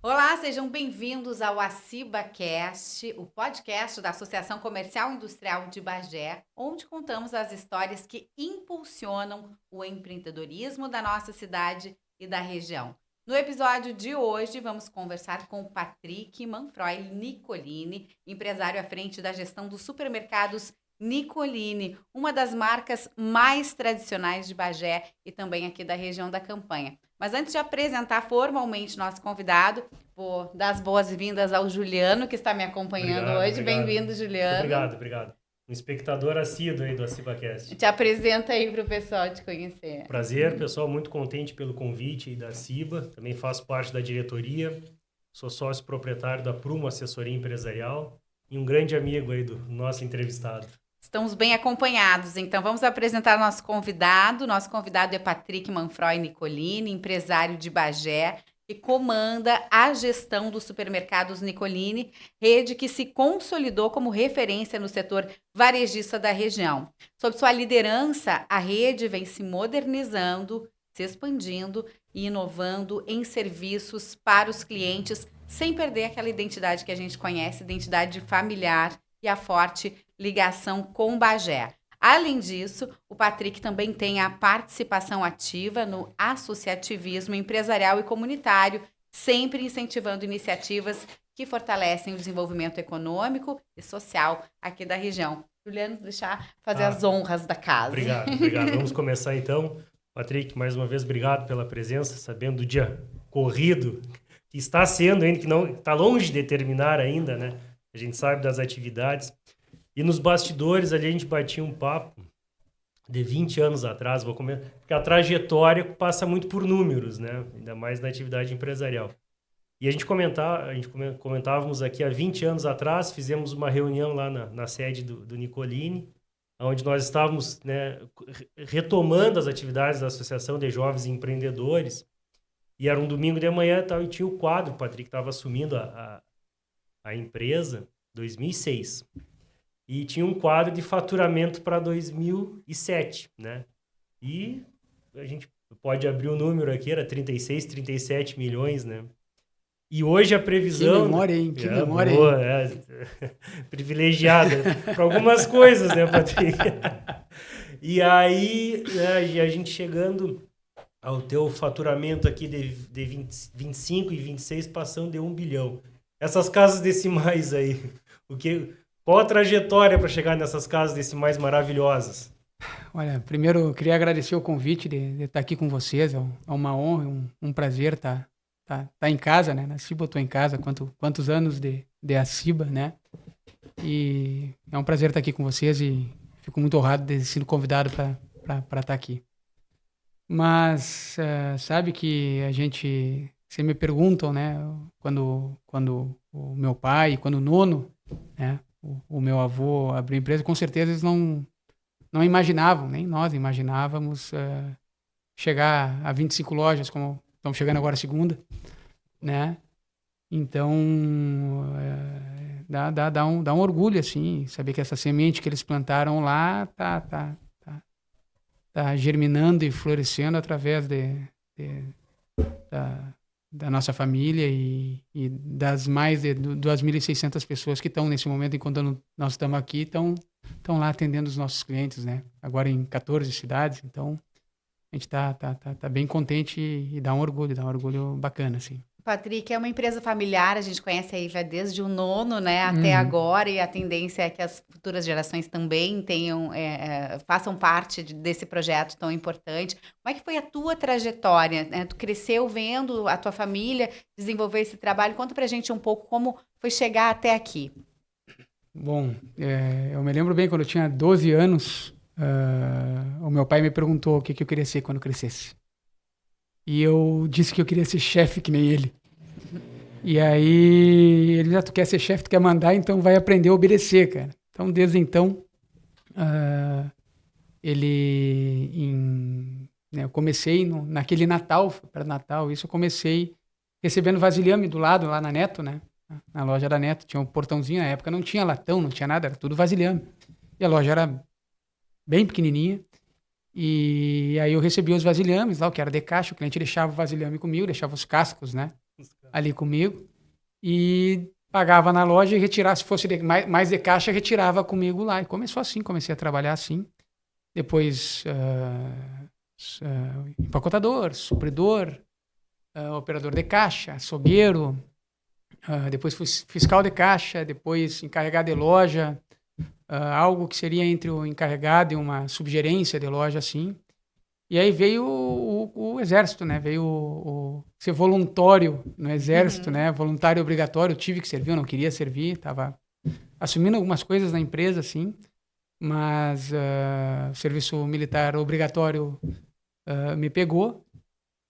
Olá, sejam bem-vindos ao AcibaCast, o podcast da Associação Comercial e Industrial de Bagé, onde contamos as histórias que impulsionam o empreendedorismo da nossa cidade e da região. No episódio de hoje, vamos conversar com o Patrick Manfroy Nicolini, empresário à frente da gestão dos supermercados Nicolini, uma das marcas mais tradicionais de Bagé e também aqui da região da Campanha. Mas antes de apresentar formalmente nosso convidado, vou dar as boas-vindas ao Juliano, que está me acompanhando hoje. Bem-vindo, Muito Juliano. obrigado. Um espectador assíduo aí do AcibaCast. Te apresenta aí para o pessoal te conhecer. Prazer, pessoal, muito contente pelo convite aí da Aciba. Também faço parte da diretoria, sou sócio proprietário da Prumo Assessoria Empresarial e um grande amigo aí do nosso entrevistado. Estamos bem acompanhados, então vamos apresentar nosso convidado. Nosso convidado é Patrick Manfroy Nicolini, empresário de Bagé, que comanda a gestão dos supermercados Nicolini, rede que se consolidou como referência no setor varejista da região. Sob sua liderança, a rede vem se modernizando, se expandindo e inovando em serviços para os clientes, sem perder aquela identidade que a gente conhece, identidade familiar e a forte ligação com Bagé. Além disso, o Patrick também tem a participação ativa no associativismo empresarial e comunitário, sempre incentivando iniciativas que fortalecem o desenvolvimento econômico e social aqui da região. Juliano, deixar fazer as honras da casa. Obrigado. Vamos começar então. Patrick, mais uma vez, obrigado pela presença, sabendo do dia corrido que está sendo ainda, que não está longe de terminar ainda, né? A gente sabe das atividades. E nos bastidores ali a gente batia um papo de 20 anos atrás, porque a trajetória passa muito por números, né? Ainda mais na atividade empresarial. E a gente comentávamos aqui há 20 anos atrás, fizemos uma reunião lá na sede do Nicolini, onde nós estávamos, né, retomando as atividades da Associação de Jovens Empreendedores, e era um domingo de manhã e tal, e tinha o quadro, o Patrick estava assumindo a empresa, 2006. E tinha um quadro de faturamento para 2007, né? E a gente pode abrir o número aqui, era 36, 37 milhões, né? E hoje a previsão... Que memória, hein? Que memória, boa, hein? Privilegiada para algumas coisas, né, Patrick? E aí, né, a gente chegando ao teu faturamento aqui de 25 e 26, passando de 1 bilhão. Essas casas decimais aí, qual a trajetória para chegar nessas casas decimais maravilhosas? Olha, primeiro eu queria agradecer o convite de estar aqui com vocês. É uma honra, um prazer estar em casa, né? Na Aciba eu estou em casa, quantos anos de Aciba, né? E é um prazer estar aqui com vocês e fico muito honrado de ter sido convidado para estar aqui. Mas sabe que se me perguntam, né? Quando o meu pai, quando o nono, né? O meu avô abriu empresa, com certeza eles não imaginavam, nem nós imaginávamos chegar a 25 lojas, como estamos chegando agora a segunda, né? Então, dá um orgulho, assim, saber que essa semente que eles plantaram lá tá germinando e florescendo através da nossa família e das mais de 2.600 pessoas que estão nesse momento, enquanto nós estamos aqui, estão lá atendendo os nossos clientes, né? Agora em 14 cidades, então a gente tá bem contente e dá um orgulho bacana, assim. Patrick, é uma empresa familiar, a gente conhece aí já desde o nono, né, até agora, e a tendência é que as futuras gerações também façam parte desse projeto tão importante. Como é que foi a tua trajetória, né? Tu cresceu vendo a tua família desenvolver esse trabalho. Conta pra gente um pouco como foi chegar até aqui. Bom, eu me lembro bem, quando eu tinha 12 anos, o meu pai me perguntou o que eu queria ser quando crescesse. E eu disse que eu queria ser chefe que nem ele. E aí ele disse, tu quer ser chefe, tu quer mandar, então vai aprender a obedecer, cara. Então, desde então, eu comecei naquele Natal, para Natal, isso eu comecei recebendo vasilhame do lado, lá na Neto, né? Na loja da Neto, tinha um portãozinho, na época não tinha latão, não tinha nada, era tudo vasilhame. E a loja era bem pequenininha. E aí eu recebia os vasilhames lá, o que era de caixa, o cliente deixava o vasilhame comigo, deixava os cascos, né? ali comigo e pagava na loja e retirava, se fosse mais de caixa, retirava comigo lá. E começou assim, comecei a trabalhar assim. Depois, empacotador, supridor, operador de caixa, açougueiro, depois fui fiscal de caixa, depois encarregado de loja, algo que seria entre o encarregado e uma subgerência de loja, assim. E aí veio o exército, né? Veio ser voluntário no exército, né? Voluntário obrigatório, eu tive que servir, eu não queria servir, estava assumindo algumas coisas na empresa, assim, mas o serviço militar obrigatório me pegou.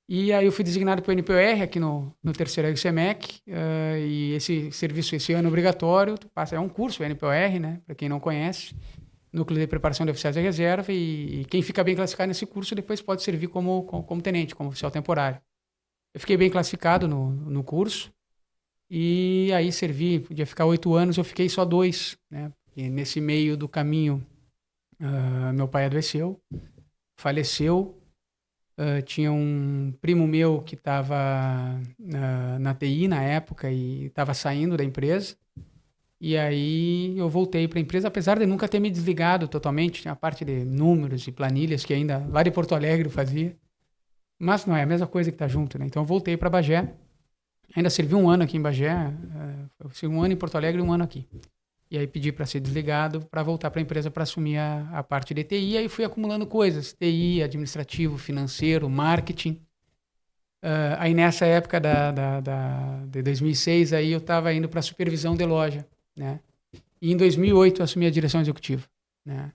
E aí eu fui designado para o NPOR aqui no terceiro RCMEC, e esse serviço, esse ano obrigatório, é um curso, o NPOR, né? Para quem não conhece, Núcleo de Preparação de Oficiais da Reserva, e quem fica bem classificado nesse curso depois pode servir como tenente, como oficial temporário. Eu fiquei bem classificado no curso, e aí servi, podia ficar 8 anos, eu fiquei só 2, né? E nesse meio do caminho, meu pai adoeceu, faleceu. Tinha um primo meu que estava na TI na época e estava saindo da empresa. E aí eu voltei para a empresa, apesar de nunca ter me desligado totalmente. Tinha a parte de números e planilhas que ainda lá de Porto Alegre eu fazia. Mas não é a mesma coisa que está junto, né? Então eu voltei para Bagé. Ainda servi 1 ano aqui em Bagé. Eu servi 1 ano em Porto Alegre e 1 ano aqui. E aí pedi para ser desligado, para voltar para a empresa para assumir a parte de TI. E aí fui acumulando coisas, TI, administrativo, financeiro, marketing. Aí nessa época de 2006, aí eu estava indo para supervisão de loja, né? E em 2008 eu assumi a direção executiva, né?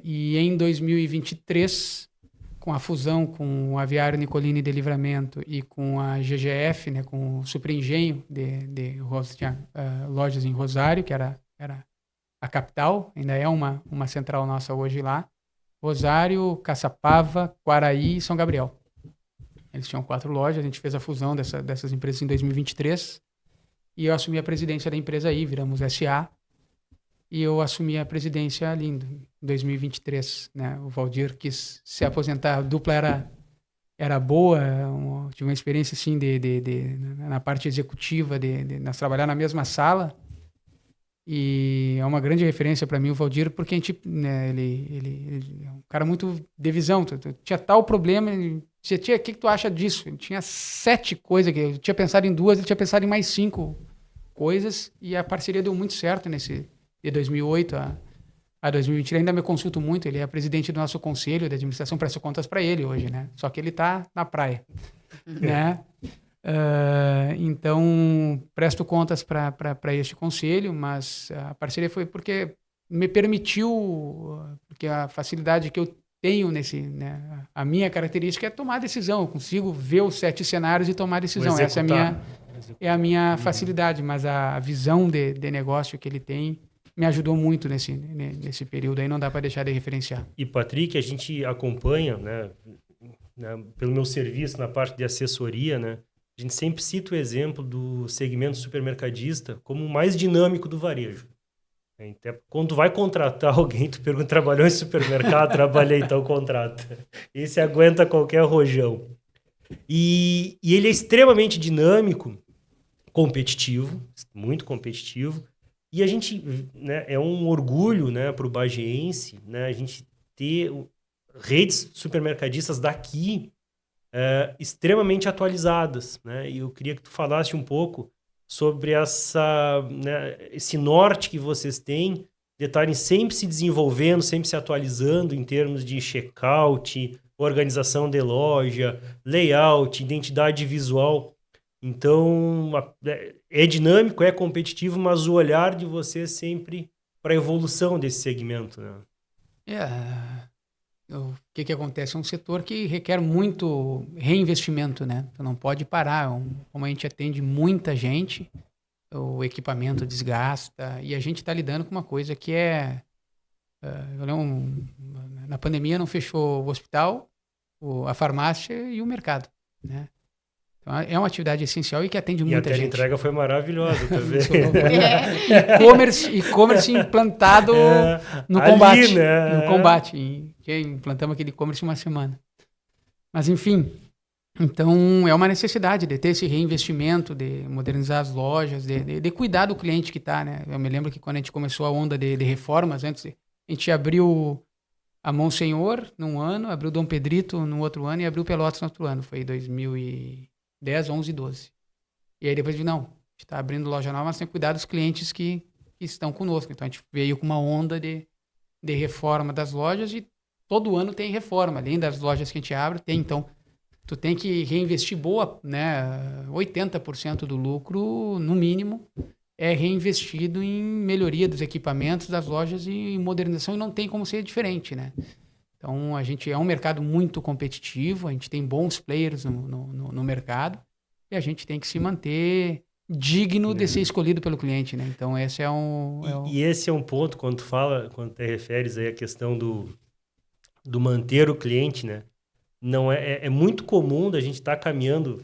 E em 2023, com a fusão com o Aviário Nicolini de Livramento e com a GGF, né, com o Superengenho tinha lojas em Rosário, que era a capital, ainda é uma central nossa hoje lá. Rosário, Caçapava, Quaraí e São Gabriel. Eles tinham 4 lojas, a gente fez a fusão dessas empresas em 2023 e eu assumi a presidência da empresa aí, viramos SA. E eu assumi a presidência ali em 2023, né? O Valdir quis se aposentar, a dupla era boa, tive uma experiência assim na parte executiva, nós trabalhar na mesma sala. E é uma grande referência para mim o Valdir, porque a gente, né, ele é um cara muito de visão. Tinha tal problema, o que tu acha disso? Ele tinha 7 coisas, que eu tinha pensado em 2, ele tinha pensado em mais 5 coisas, e a parceria deu muito certo de 2008 a 2020. Ele ainda me consulto muito, ele é presidente do nosso conselho de administração, presto contas para ele hoje, né? Só que ele está na praia, né? Então, presto contas para este conselho, mas a parceria foi porque me permitiu, porque a facilidade que eu tenho né, a minha característica é tomar decisão, eu consigo ver os 7 cenários e tomar decisão, essa é a minha facilidade, mas a visão de negócio que ele tem me ajudou muito nesse período aí, não dá para deixar de referenciar. E, Patrick, a gente acompanha, né, pelo meu serviço na parte de assessoria, né, a gente sempre cita o exemplo do segmento supermercadista como o mais dinâmico do varejo. Então, quando tu vai contratar alguém, tu pergunta, trabalhou em supermercado? Trabalhei, então contrata. Esse aguenta qualquer rojão. E ele é extremamente dinâmico, competitivo, muito competitivo. E a gente, né, é um orgulho, né, para o bagiense, né, a gente ter redes supermercadistas daqui extremamente atualizadas, né? E eu queria que tu falasse um pouco sobre né, esse norte que vocês têm de estarem sempre se desenvolvendo, sempre se atualizando em termos de checkout, organização de loja, layout, identidade visual. Então, é dinâmico, é competitivo, mas o olhar de vocês sempre para a evolução desse segmento, né? O que acontece? É um setor que requer muito reinvestimento, né? Tu não pode parar. Como a gente atende muita gente, o equipamento desgasta e a gente está lidando com uma coisa que na pandemia não fechou o hospital, a farmácia e o mercado, né? Então, é uma atividade essencial e que atende muita gente. E a entrega foi maravilhosa também. E-commerce implantado no combate. Ali, né? No combate. Implantamos aquele e-commerce 1 semana. Mas, enfim, Então, é uma necessidade de ter esse reinvestimento, de modernizar as lojas, de cuidar do cliente que está, né? Eu me lembro que quando a gente começou a onda de reformas, antes, a gente abriu a Monsenhor num ano, abriu Dom Pedrito no outro ano e abriu Pelotas no outro ano. Foi 2010, 11 e 12. E aí depois, não, a gente está abrindo loja nova, mas tem que cuidar dos clientes que estão conosco. Então, a gente veio com uma onda de reforma das lojas e todo ano tem reforma. Além das lojas que a gente abre, tem, então... Tu tem que reinvestir boa, né? 80% do lucro, no mínimo, é reinvestido em melhoria dos equipamentos das lojas e em modernização, e não tem como ser diferente, né? Então, a gente é um mercado muito competitivo, a gente tem bons players no mercado, e a gente tem que se manter digno de ser escolhido pelo cliente, né? Então, esse é E esse é um ponto, quando te referes aí à questão do manter o cliente, né? Não é muito comum da gente estar caminhando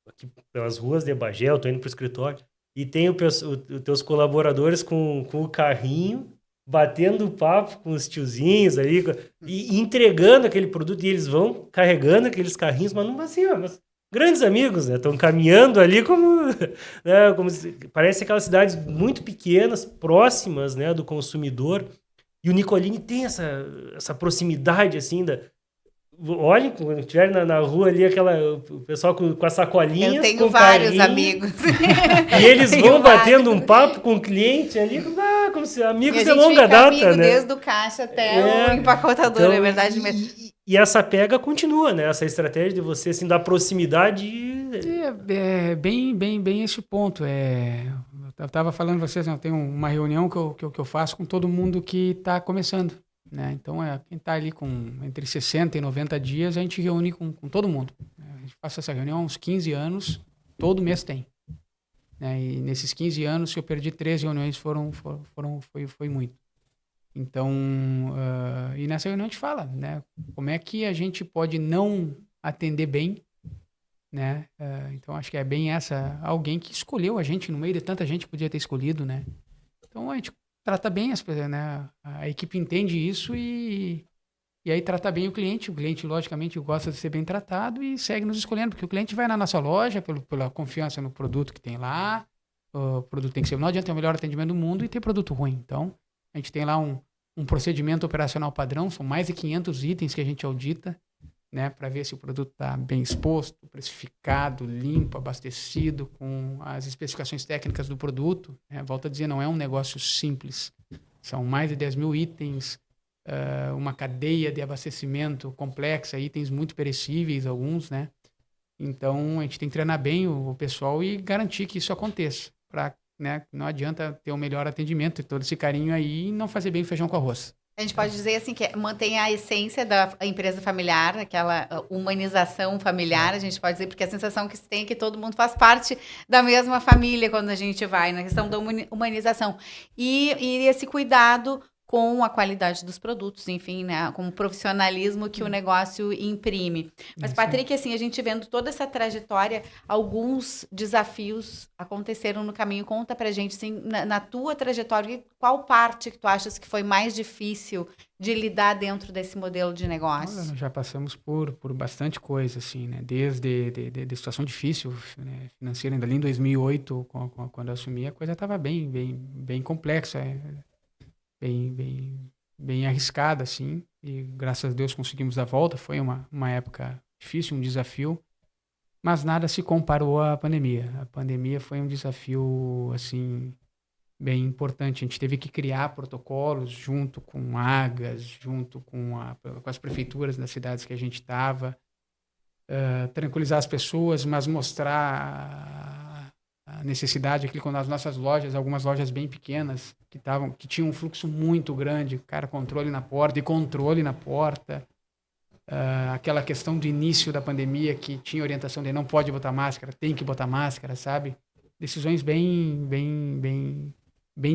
aqui pelas ruas de Bagé, eu estou indo para o escritório, e tem os teus colaboradores com o carrinho, batendo papo com os tiozinhos aí, e entregando aquele produto, e eles vão carregando aqueles carrinhos, mas não assim, ó, mas grandes amigos, né? Estão caminhando ali como, né, parece aquelas cidades muito pequenas, próximas, né, do consumidor, e o Nicolini tem essa proximidade, assim, olhem, quando estiver na rua ali, o pessoal com as sacolinhas. Eu tenho com vários carinho, amigos. E eles Tenho vão batendo vários. um papo com o cliente ali, como se amigos E a de gente longa fica data, amigo né? desde o caixa até o empacotador, Então, é verdade mesmo. E essa pega continua, né? Essa estratégia de você, assim, dar proximidade. É bem esse ponto. Eu estava falando para vocês, né, eu tenho uma reunião que eu faço com todo mundo que está começando, né? Então, quem está ali com entre 60 e 90 dias, a gente reúne com todo mundo. A gente faz essa reunião há uns 15 anos, todo mês tem. Né? E nesses 15 anos, se eu perdi 3 reuniões, foi muito. Então, e nessa reunião a gente fala, né? Como é que a gente pode não atender bem, né? Então, acho que é bem alguém que escolheu a gente no meio de tanta gente que podia ter escolhido, né? Então, a gente trata bem as pessoas, né? A equipe entende isso e aí trata bem o cliente. O cliente, logicamente, gosta de ser bem tratado e segue nos escolhendo, porque o cliente vai na nossa loja pela confiança no produto que tem lá. O produto tem que ser... Não adianta ter o melhor atendimento do mundo e ter produto ruim. Então, a gente tem lá um procedimento operacional padrão, são mais de 500 itens que a gente audita, né, para ver se o produto está bem exposto, precificado, limpo, abastecido, com as especificações técnicas do produto. Né? Volto a dizer, não é um negócio simples. São mais de 10 mil itens, uma cadeia de abastecimento complexa, itens muito perecíveis, alguns, né? Então, a gente tem que treinar bem o pessoal e garantir que isso aconteça. Né, não adianta ter o melhor atendimento e todo esse carinho aí e não fazer bem o feijão com arroz. A gente pode dizer assim que mantém a essência da empresa familiar, aquela humanização familiar, a gente pode dizer, porque a sensação que se tem é que todo mundo faz parte da mesma família quando a gente vai, na questão da humanização. E esse cuidado com a qualidade dos produtos, enfim, né, com o profissionalismo que o negócio imprime. Mas, Patrick, assim, a gente vendo toda essa trajetória, alguns desafios aconteceram no caminho. Conta pra gente, assim, na tua trajetória, qual parte que tu achas que foi mais difícil de lidar dentro desse modelo de negócio? Olha, nós já passamos por bastante coisa, assim, né? Desde de situação difícil, né, financeira, ainda ali em 2008, quando eu assumi, a coisa estava bem complexa, bem arriscada, assim, e graças a Deus conseguimos dar a volta. Foi uma época difícil, um desafio, mas nada se comparou à pandemia. A pandemia foi um desafio, assim, bem importante. A gente teve que criar protocolos junto com AGAs, junto com as prefeituras das cidades que a gente estava, tranquilizar as pessoas, mas mostrar a necessidade aqui com as nossas lojas, algumas lojas bem pequenas, que tinham um fluxo muito grande, cara, controle na porta, aquela questão do início da pandemia, que tinha orientação de não pode botar máscara, tem que botar máscara, sabe? Decisões bem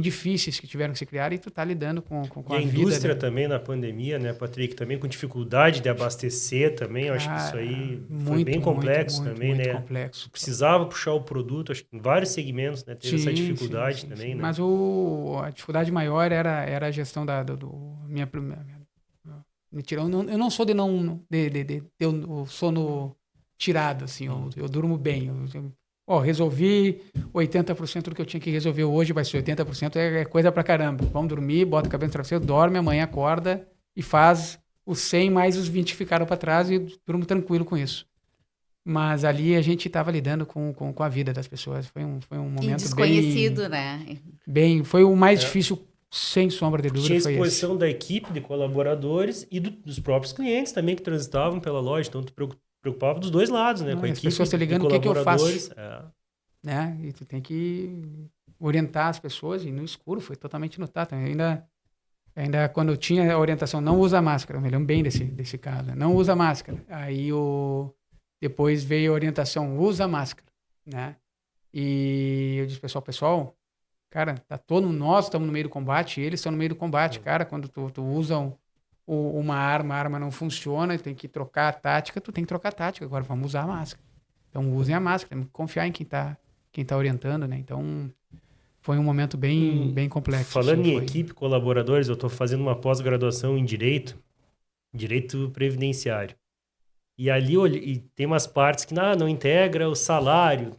difíceis que tiveram que se criar, e tu tá lidando com a vida, indústria né? também na pandemia, né, Patrick? Também com dificuldade de abastecer também. Eu acho que isso aí foi bem complexo também, muito né? complexo. Precisava puxar o produto, acho que em vários segmentos, né? Teve essa dificuldade sim, também, né? Mas a dificuldade maior era a gestão eu não sou eu sou tirado, assim, eu durmo bem. Resolvi 80% do que eu tinha que resolver hoje, vai ser 80%, é coisa pra caramba. Vamos dormir, bota a cabeça no travesseiro, dorme, amanhã acorda e faz os 100 mais os 20 que ficaram para trás e durmo tranquilo com isso. Mas ali a gente estava lidando com a vida das pessoas. Foi um momento desconhecido, né? Foi o mais difícil, sem sombra de dúvida. Tinha exposição da equipe de colaboradores e dos próprios clientes também que transitavam pela loja. Então, tu preocupava dos dois lados, né? Com a as equipe, pessoas te ligando, o que eu faço? Né? E tu tem que orientar as pessoas, e no escuro foi totalmente no tato. Ainda quando eu tinha a orientação, não usa máscara, eu me lembro bem desse caso, não usa máscara. Aí depois veio a orientação, usa máscara, né? E eu disse, pessoal, cara, nós estamos no meio do combate, eles estão no meio do combate, cara, quando tu usa uma arma, a arma não funciona, tem que trocar a tática, tu tem que trocar a tática, agora vamos usar a máscara. Então usem a máscara, tem que confiar em quem tá orientando, né? Então foi um momento bem complexo. Falando em equipe, colaboradores, eu estou fazendo uma pós-graduação em Direito Previdenciário. E ali e tem umas partes que não integra o salário.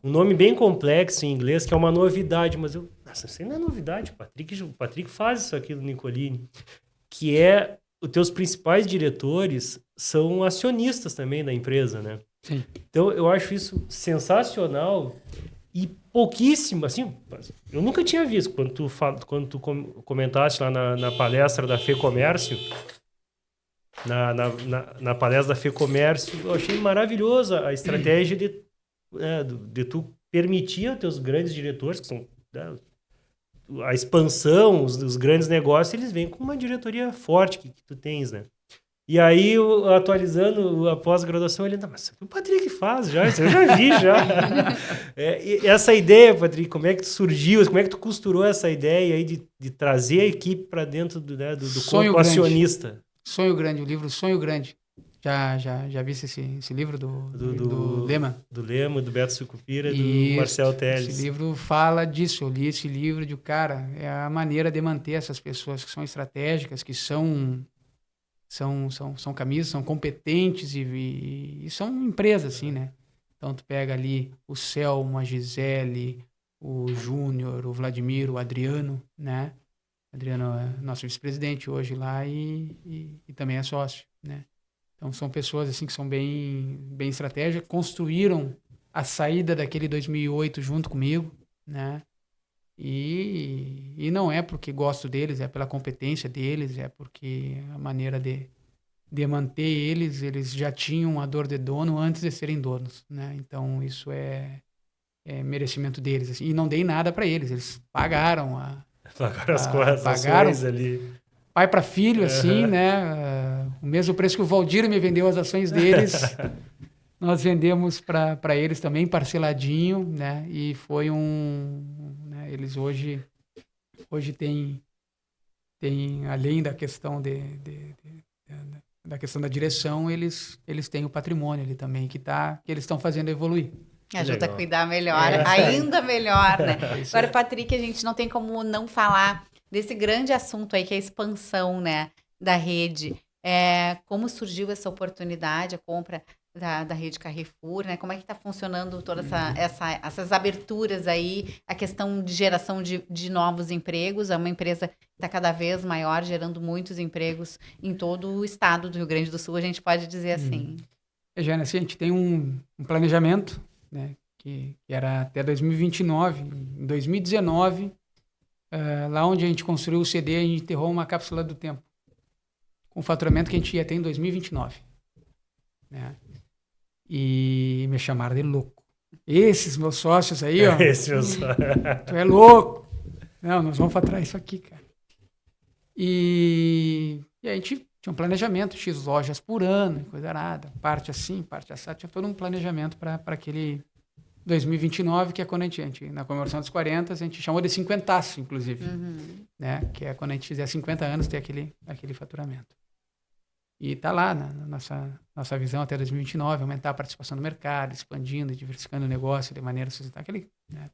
Um nome bem complexo em inglês, que é uma novidade, mas nossa, isso aí não é novidade, o Patrick faz isso aqui no Nicolini, que é os teus principais diretores são acionistas também da empresa, né? Sim. Então, eu acho isso sensacional e pouquíssimo, assim, eu nunca tinha visto, quando tu comentaste lá na palestra da FEComércio, na palestra da FEComércio, eu achei maravilhosa a estratégia de tu permitir aos teus grandes diretores, que são a expansão, os grandes negócios, eles vêm com uma diretoria forte que tu tens, né? E aí, atualizando a pós-graduação, ele, mas o Patrick faz já, isso eu já vi já. Essa ideia, Patrick, como é que surgiu, como é que tu costurou essa ideia aí de trazer a equipe para dentro do corpo acionista? Sonho Grande, o livro Sonho Grande. Já vi esse livro do Lema? Do Lema, do Beto Sucupira, do Marcel Telles. Esse livro fala disso. Eu li esse livro é a maneira de manter essas pessoas que são estratégicas, que são camisas, são competentes e são empresas, assim, né? Então, tu pega ali o Selmo, a Gisele, o Júnior, o Vladimir, o Adriano, né? Adriano é nosso vice-presidente hoje lá e também é sócio, né? Então, são pessoas, assim, que são bem estratégicas, construíram a saída daquele 2008 junto comigo, né? E não é porque gosto deles, é pela competência deles, é porque a maneira de manter eles já tinham a dor de dono antes de serem donos, né? Então, isso é merecimento deles, assim. E não dei nada para eles pagaram as ações ali. Pai para filho, assim, né? O mesmo preço que o Valdir me vendeu as ações deles, nós vendemos para eles também, parceladinho, né? E foi né? Eles hoje têm, além da questão da questão da direção, eles têm o patrimônio ali também, que eles estão fazendo evoluir. Ajuda a cuidar melhor, ainda melhor, né? Agora, Patrick, a gente não tem como não falar desse grande assunto aí, que é a expansão, né, da rede. Como surgiu essa oportunidade, a compra da rede Carrefour, né? Como é que está funcionando todas essas aberturas aí, a questão de geração de novos empregos? É uma empresa que está cada vez maior, gerando muitos empregos em todo o estado do Rio Grande do Sul, a gente pode dizer assim. Jana, assim, a gente tem um planejamento, né, que era até 2029. Em 2019, lá onde a gente construiu o CD, a gente enterrou uma cápsula do tempo, com o faturamento que a gente ia ter em 2029. Né? E me chamaram de louco. Esses meus sócios aí, ó. Tu é louco. Não, nós vamos faturar isso aqui, cara. E a gente tinha um planejamento, X lojas por ano, coisa nada. Parte assim, parte assim. Tinha todo um planejamento para aquele 2029, que é quando a gente, na comemoração dos 40, a gente chamou de 50, inclusive. Né? Que é quando a gente fizer 50 anos, ter aquele faturamento. E está lá na nossa visão até 2029, aumentar a participação no mercado, expandindo e diversificando o negócio de maneira sustentável. Né?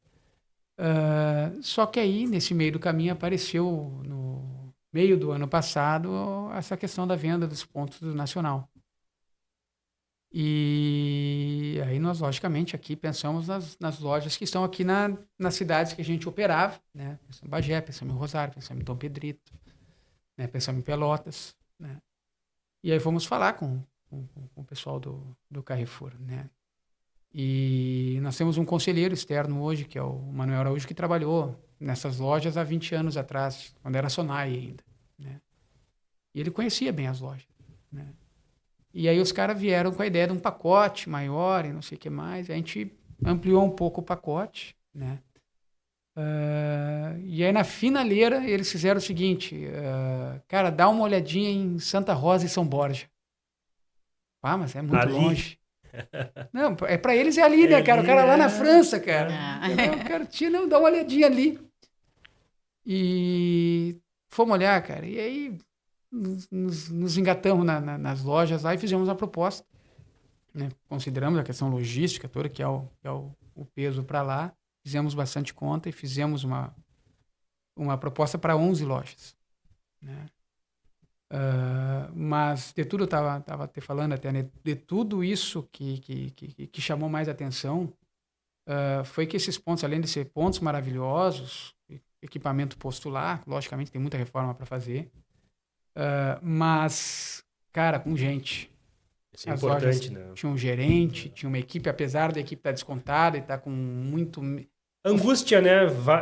Só que aí, nesse meio do caminho, apareceu no meio do ano passado essa questão da venda dos pontos do Nacional. E E aí nós, logicamente, aqui pensamos nas lojas que estão aqui nas cidades que a gente operava, né? Pensamos em Bagé, pensamos em Rosário, pensamos em Dom Pedrito, né? Pensamos em Pelotas, né? E aí fomos falar com o pessoal do Carrefour, né? E nós temos um conselheiro externo hoje, que é o Manuel Araújo, que trabalhou nessas lojas há 20 anos atrás, quando era Sonai ainda, né? E ele conhecia bem as lojas, né? E aí os caras vieram com a ideia de um pacote maior e não sei o que mais. A gente ampliou um pouco o pacote, né? E aí na finaleira eles fizeram o seguinte, cara, dá uma olhadinha em Santa Rosa e São Borja. Ah, mas é muito Ali. longe. Não, pra eles é ali, né, cara? O cara lá na França, cara. Não, cara, não, dá uma olhadinha ali. E fomos olhar, cara. E aí nos engatamos nas lojas lá e fizemos a proposta, né? Consideramos a questão logística toda, que é o peso para lá. Fizemos bastante conta e fizemos uma proposta para 11 lojas, né? Mas de tudo eu estava te falando até, né? De tudo isso que chamou mais atenção foi que esses pontos, além de ser pontos maravilhosos, equipamento posto lá, logicamente tem muita reforma para fazer, mas, cara, com gente. Isso é As importante, lojas né? tinha um gerente, tinha uma equipe, apesar da equipe estar descontada e estar com muito... Angústia, né?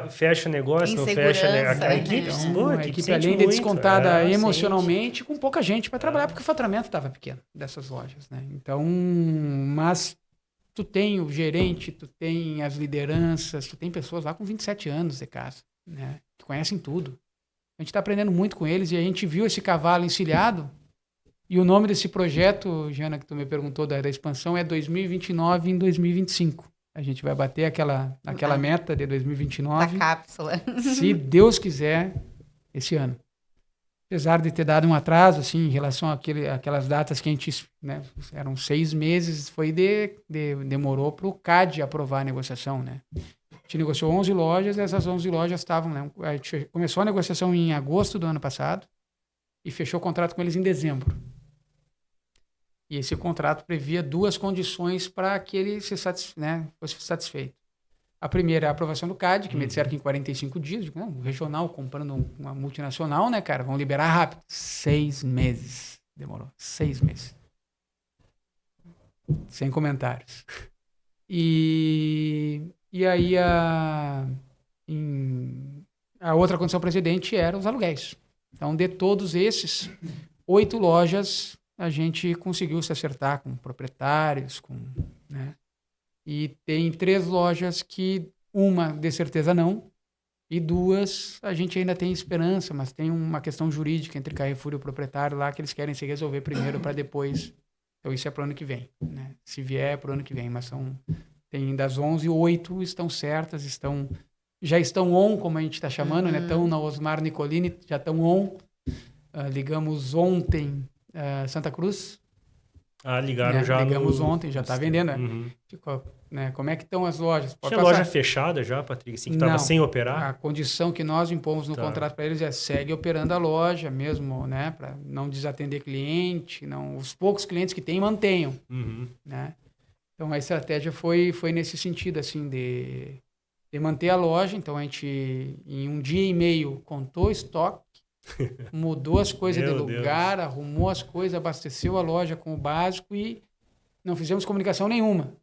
Fecha negócio, não fecha, né? A Insegurança, equipe, né? pô, a equipe além de descontada emocionalmente, com pouca gente para trabalhar, porque o faturamento estava pequeno dessas lojas, né? Então, mas tu tem o gerente, tu tem as lideranças, tu tem pessoas lá com 27 anos de casa, né? Que conhecem tudo. A gente está aprendendo muito com eles e a gente viu esse cavalo encilhado. E o nome desse projeto, Jana, que tu me perguntou da expansão, é 2029 em 2025. A gente vai bater aquela meta de 2029. Da cápsula. Se Deus quiser, esse ano. Apesar de ter dado um atraso, assim, em relação àquelas datas que a gente, né, eram 6 meses, demorou para o CAD aprovar a negociação, né? A gente negociou 11 lojas, e essas 11 lojas estavam, né? A gente começou a negociação em agosto do ano passado e fechou o contrato com eles em dezembro. E esse contrato previa 2 condições para que ele fosse satisfeito. A primeira é a aprovação do CAD, que me disseram que em 45 dias, digo, não, regional comprando uma multinacional, né, cara, vão liberar rápido. 6 meses. Demorou 6 meses. Sem comentários. E aí a outra condição presidente era os aluguéis. Então, de todos esses, 8 lojas a gente conseguiu se acertar com proprietários, né? E tem 3 lojas que uma de certeza não, e 2 a gente ainda tem esperança, mas tem uma questão jurídica entre Carrefour e o proprietário lá que eles querem se resolver primeiro para depois. Então isso é para o ano que vem, né? Se vier é para o ano que vem, mas tem das 11, 8 estão certas, já estão on, como a gente está chamando, né? Estão na Osmar Nicolini, já estão on. Ligamos ontem Santa Cruz. Ligaram né? já. Ligamos ontem, já está vendendo. Uhum. Né? Como é que estão as lojas? Tinha loja fechada já, Patrick? Assim, que estava sem operar? A condição que nós impomos no contrato para eles é segue operando a loja mesmo, né? Para não desatender cliente, os poucos clientes que tem mantenham. Uhum. Né? Então a estratégia foi nesse sentido, assim, de manter a loja. Então a gente, em 1 dia e meio, contou estoque, mudou as coisas de lugar, arrumou as coisas, abasteceu a loja com o básico e não fizemos comunicação nenhuma.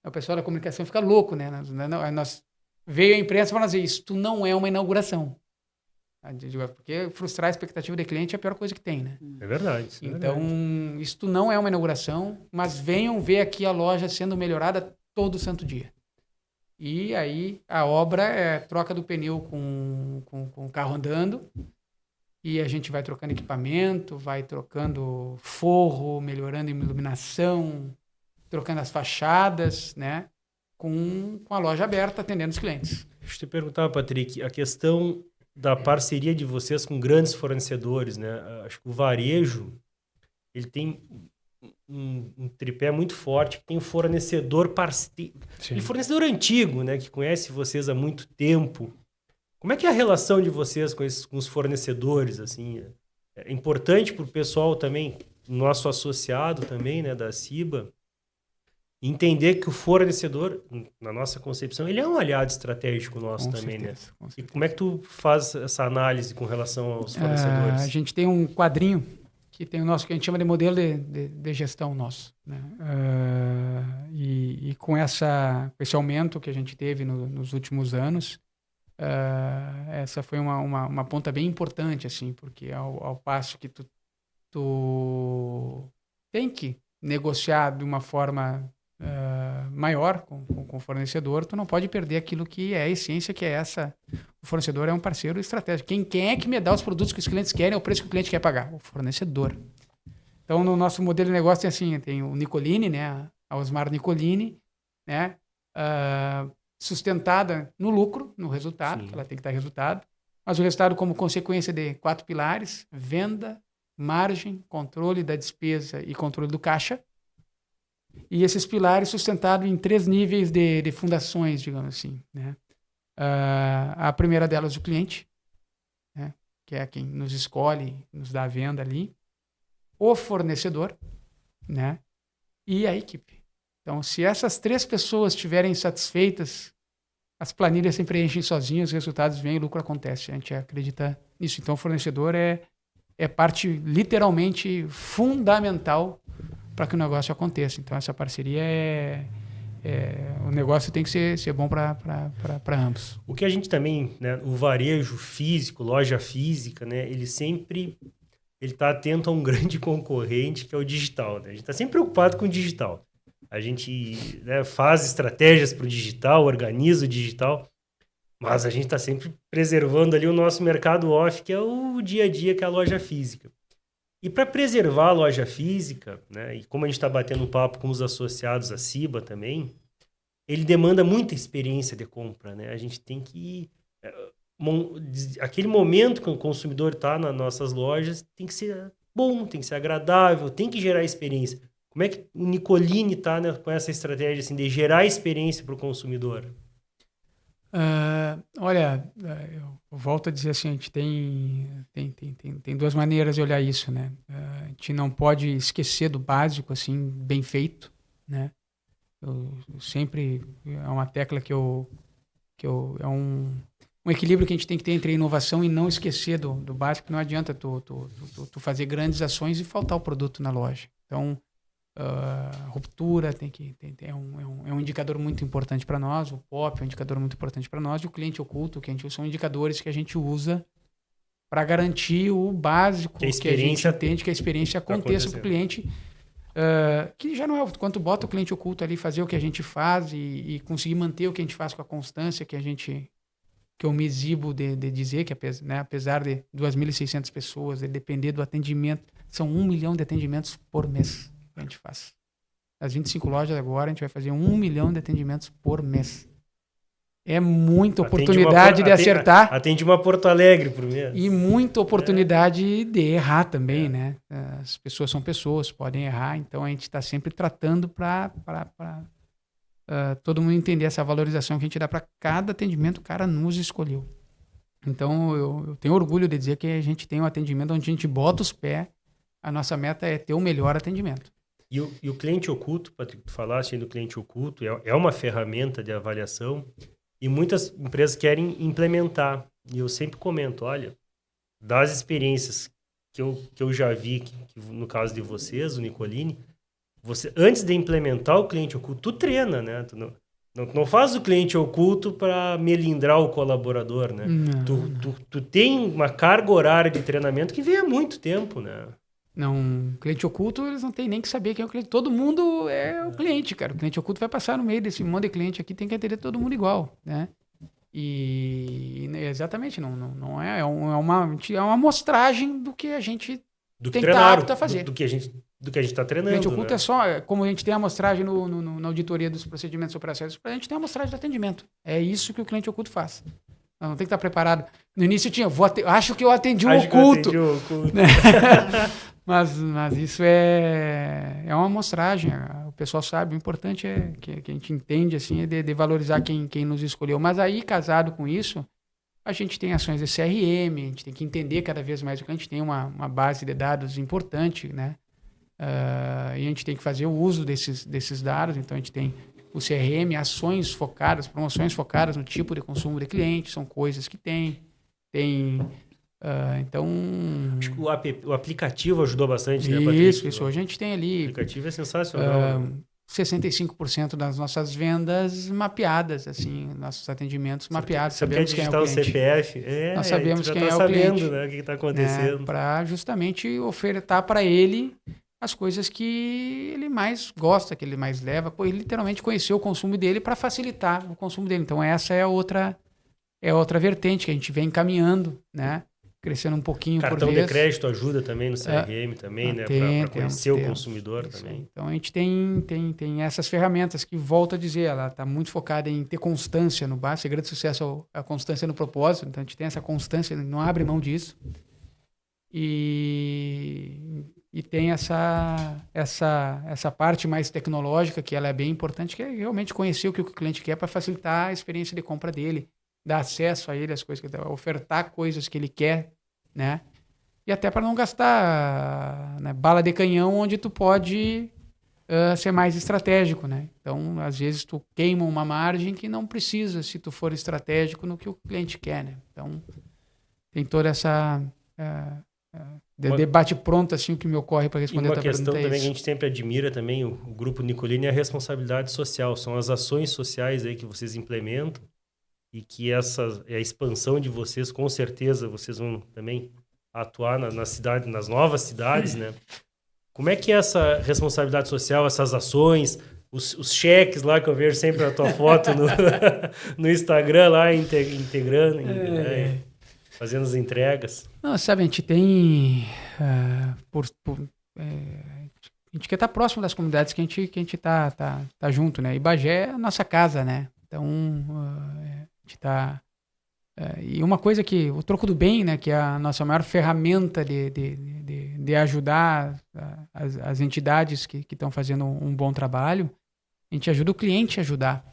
O pessoal da comunicação fica louco, né? Veio a imprensa para nós dizer, isso não é uma inauguração. Porque frustrar a expectativa do cliente é a pior coisa que tem, né? É verdade. Então, isto não é uma inauguração, mas venham ver aqui a loja sendo melhorada todo santo dia. E aí a obra é troca do pneu com o carro andando, e a gente vai trocando equipamento, vai trocando forro, melhorando a iluminação, trocando as fachadas, né? Com a loja aberta, atendendo os clientes. Deixa eu te perguntar, Patrick, a questão da parceria de vocês com grandes fornecedores, né? Acho que o varejo, ele tem um tripé muito forte, que tem o fornecedor e fornecedor antigo, né? Que conhece vocês há muito tempo. Como é que é a relação de vocês com os fornecedores, assim? É importante para o pessoal também, nosso associado também, né, da CIBA, Entender que o fornecedor, na nossa concepção, ele é um aliado estratégico nosso também, né? Com E certeza. como é que tu faz essa análise com relação aos A fornecedores? gente tem um quadrinho que tem o nosso, que a gente chama de modelo de gestão nosso, né? E com esse aumento que a gente teve nos últimos anos, essa foi uma ponta bem importante, assim, porque ao passo que tu tem que negociar de uma forma maior com o fornecedor, tu não pode perder aquilo que é a essência, que é essa. O fornecedor é um parceiro estratégico. Quem é que me dá os produtos que os clientes querem, é o preço que o cliente quer pagar? O fornecedor. Então, no nosso modelo de negócio tem assim, tem o Nicolini, né? A Osmar Nicolini, né? Sustentada no lucro, no resultado, Sim. que ela tem que dar resultado, mas o resultado como consequência de 4 pilares: venda, margem, controle da despesa e controle do caixa. E esses pilares sustentados em 3 níveis de fundações, digamos assim, né? A primeira delas, o cliente, né? Que é quem nos escolhe, nos dá a venda ali. O fornecedor, né? E a equipe. Então, se essas 3 pessoas estiverem satisfeitas, as planilhas se preenchem sozinhas, os resultados vêm e o lucro acontece. A gente acredita nisso. Então, o fornecedor é parte literalmente fundamental para que o negócio aconteça. Então, essa parceria o negócio tem que ser bom para ambos. O que a gente também, né, o varejo físico, loja física, né, ele está atento a um grande concorrente que é o digital. Né? A gente está sempre preocupado com o digital. A gente, né, faz estratégias para o digital, organiza o digital, mas a gente está sempre preservando ali o nosso mercado off, que é o dia a dia, que é a loja física. E para preservar a loja física, né, e como a gente está batendo um papo com os associados à CIBA também, ele demanda muita experiência de compra. Né? A gente tem que... aquele momento que o consumidor está nas nossas lojas tem que ser bom, tem que ser agradável, tem que gerar experiência. Como é que o Nicolini está, né, com essa estratégia assim, de gerar experiência para o consumidor? Olha, eu volto a dizer assim, a gente tem 2 maneiras de olhar isso, né? A gente não pode esquecer do básico, assim, bem feito, né? Eu sempre, é uma tecla que é um equilíbrio que a gente tem que ter entre a inovação e não esquecer do básico. Não adianta tu fazer grandes ações e faltar o produto na loja. Então, ruptura é um indicador muito importante para nós, o POP é um indicador muito importante para nós, e o cliente oculto, que a gente usa, são indicadores que a gente usa para garantir o básico, que a gente entende que a experiência aconteça para o cliente, que já não é quando bota o cliente oculto ali, fazer o que a gente faz e conseguir manter o que a gente faz com a constância que eu me exibo de dizer, que apesar de 2.600 pessoas, de depender do atendimento, são 1 milhão de atendimentos por mês que a gente faz. As 25 lojas agora, a gente vai fazer 1 milhão de atendimentos por mês. É muita oportunidade de acertar. Atende uma Porto Alegre por mês. E muita oportunidade de errar também, né? As pessoas são pessoas, podem errar, então a gente está sempre tratando para todo mundo entender essa valorização que a gente dá para cada atendimento, o cara nos escolheu. Então, eu tenho orgulho de dizer que a gente tem um atendimento onde a gente bota os pés, a nossa meta é ter o melhor atendimento. E o cliente oculto, Patrick, tu falaste do cliente oculto, é uma ferramenta de avaliação e muitas empresas querem implementar. E eu sempre comento, olha, das experiências que eu já vi, que no caso de vocês, o Nicolini, você, antes de implementar o cliente oculto, tu treina, né? Tu não faz o cliente oculto para melindrar o colaborador, né? Tu tem uma carga horária de treinamento que vem há muito tempo, né? Não, cliente oculto, eles não têm nem que saber quem é o cliente. Todo mundo é o cliente, cara. O cliente oculto vai passar no meio desse monte de cliente aqui, tem que atender todo mundo igual, né? E exatamente, não é uma amostragem do que a gente tem que estar apto a fazer. Do que a gente está treinando. O cliente oculto, né? é só, como a gente tem a amostragem na auditoria dos procedimentos operacionais, a gente tem a amostragem do atendimento. É isso que o cliente oculto faz. Não tem que estar preparado. No início tinha, acho que eu atendi o oculto. Mas isso é uma amostragem. O pessoal sabe. O importante é que a gente entende assim, é de valorizar quem nos escolheu. Mas aí, casado com isso, a gente tem ações de CRM, a gente tem que entender cada vez mais o que a gente tem uma base de dados importante, né? E a gente tem que fazer o uso desses dados. Então, a gente tem o CRM, ações focadas, promoções focadas no tipo de consumo de cliente, são coisas que tem. Então... Acho que o aplicativo ajudou bastante, né, Patrícia? Isso. Hoje a gente tem ali... O aplicativo é sensacional. 65% das nossas vendas mapeadas, assim, nossos atendimentos mapeados. Sabemos quem é o cliente. CPF? Nós sabemos quem é o cliente. Sabendo, né, o que está acontecendo. Para justamente ofertar para ele as coisas que ele mais gosta, que ele mais leva. Ele literalmente conheceu o consumo dele para facilitar o consumo dele. Então, essa é outra vertente que a gente vem caminhando, né? Crescendo um pouquinho por vez. Cartão de crédito ajuda também no CRM, também, né? Para conhecer o consumidor também. Então, a gente tem essas ferramentas que, volto a dizer, ela está muito focada em ter constância no bar. O segredo de sucesso é a constância no propósito. Então, a gente tem essa constância, não abre mão disso. E tem essa parte mais tecnológica, que ela é bem importante, que é realmente conhecer o que o cliente quer para facilitar a experiência de compra dele, dar acesso a ele, as coisas, ofertar coisas que ele quer, né? E até para não gastar, né, bala de canhão, onde tu pode ser mais estratégico, né? Então, às vezes, tu queima uma margem que não precisa, se tu for estratégico no que o cliente quer, né? Então, tem toda essa... debate pronto, assim, o que me ocorre para responder a tua pergunta. Uma questão também que a gente sempre admira também, o Grupo Nicolini, é a responsabilidade social. São as ações sociais aí que vocês implementam e que a expansão de vocês, com certeza, vocês vão também atuar nas novas cidades, né? Como é que é essa responsabilidade social, essas ações, os cheques lá que eu vejo sempre a tua foto no Instagram lá, integrando, fazendo as entregas? Não, sabe, a gente tem... a gente quer estar próximo das comunidades que a gente tá junto, né? E Bagé é a nossa casa, né? Então, a gente tá... e uma coisa que... O Troco do Bem, né? Que é a nossa maior ferramenta de ajudar as entidades que estão fazendo um bom trabalho, a gente ajuda o cliente a ajudar.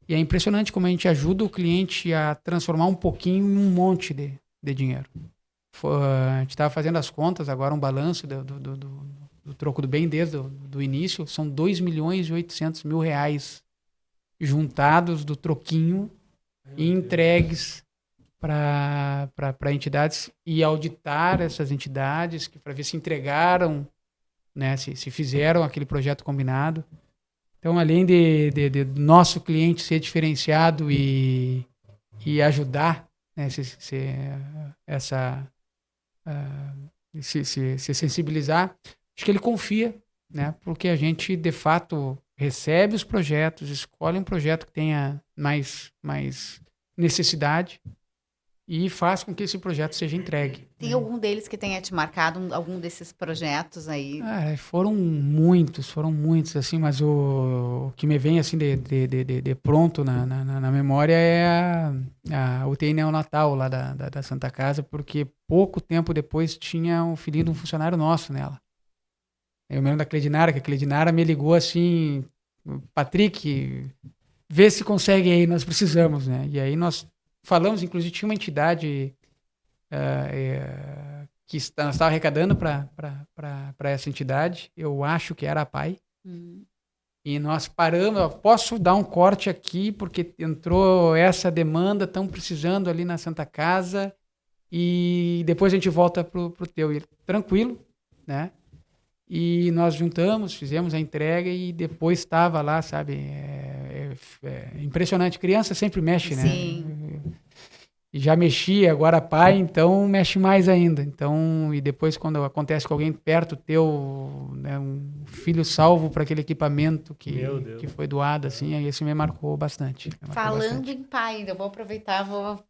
E é impressionante como a gente ajuda o cliente a transformar um pouquinho em um monte de dinheiro. A gente estava fazendo as contas, agora um balanço do Troco do Bem desde o início, são 2.800.000 reais juntados do troquinho e entregues para entidades e auditar essas entidades para ver se entregaram, né, se fizeram aquele projeto combinado. Então, além de nosso cliente ser diferenciado e ajudar, né, se sensibilizar, acho que ele confia, né, porque a gente, de fato, recebe os projetos, escolhe um projeto que tenha mais necessidade e faz com que esse projeto seja entregue. Tem algum deles que tenha te marcado, algum desses projetos aí? Foram muitos, assim, mas o que me vem assim de pronto na memória é a UTI neonatal lá da Santa Casa, porque pouco tempo depois tinha um filhinho de um funcionário nosso nela. Eu me lembro da Cledinara, que a Cledinara me ligou assim, Patrick, vê se consegue aí, nós precisamos, né? E aí nós falamos, inclusive tinha uma entidade que nós estávamos arrecadando para essa entidade, eu acho que era a PAI, e nós paramos, posso dar um corte aqui, porque entrou essa demanda, estão precisando ali na Santa Casa, e depois a gente volta pro teu. E tranquilo, né? E nós juntamos, fizemos a entrega e depois estava lá, sabe? Impressionante. Criança sempre mexe, né? Sim. E já mexia, agora pai, então mexe mais ainda. Então, e depois quando acontece com alguém perto teu, né, um filho salvo para aquele equipamento que foi doado, assim, aí isso me marcou bastante. Falando em pai, eu vou aproveitar, vou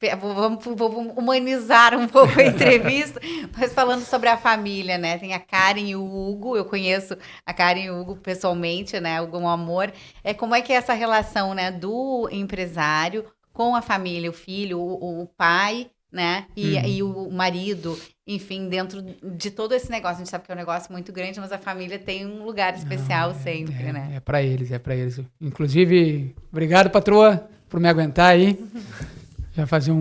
humanizar um pouco a entrevista, mas falando sobre a família, né? Tem a Karen e o Hugo, eu conheço a Karen e o Hugo pessoalmente, né? Hugo é um amor. Como é que é essa relação, né, do empresário com a família, o filho, o pai, né? E o marido, enfim, dentro de todo esse negócio. A gente sabe que é um negócio muito grande, mas a família tem um lugar especial sempre, né? É para eles. Inclusive, obrigado, patroa, por me aguentar aí. Já fazer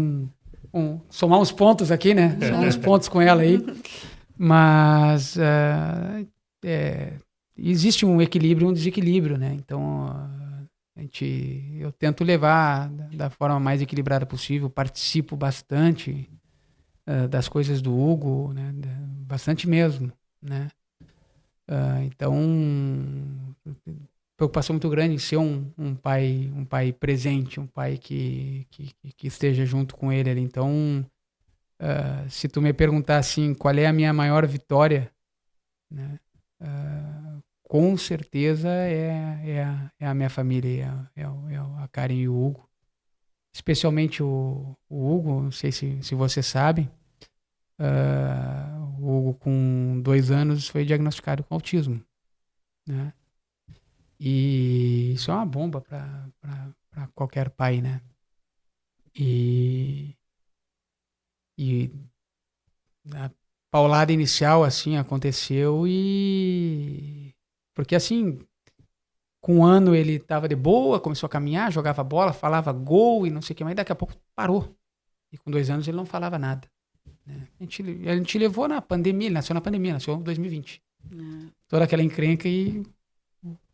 somar uns pontos aqui, né? Somar uns pontos com ela aí. Mas existe um equilíbrio e um desequilíbrio, né? Então, eu tento levar da forma mais equilibrada possível, participo bastante das coisas do Hugo, né? Bastante mesmo, né? Então, preocupação muito grande em ser um pai presente, um pai que esteja junto com ele ali. Então, se tu me perguntar assim, qual é a minha maior vitória, né? Com certeza é a minha família, é a Karen e o Hugo. Especialmente o Hugo, não sei se você sabe, o Hugo com 2 anos foi diagnosticado com autismo, né? E isso é uma bomba para qualquer pai, né? E a paulada inicial, assim, aconteceu porque, assim, com 1 ano ele tava de boa, começou a caminhar, jogava bola, falava gol e não sei o que, mas daqui a pouco parou. E com 2 anos ele não falava nada, né? A gente levou na pandemia, ele nasceu na pandemia, nasceu em 2020. Toda aquela encrenca e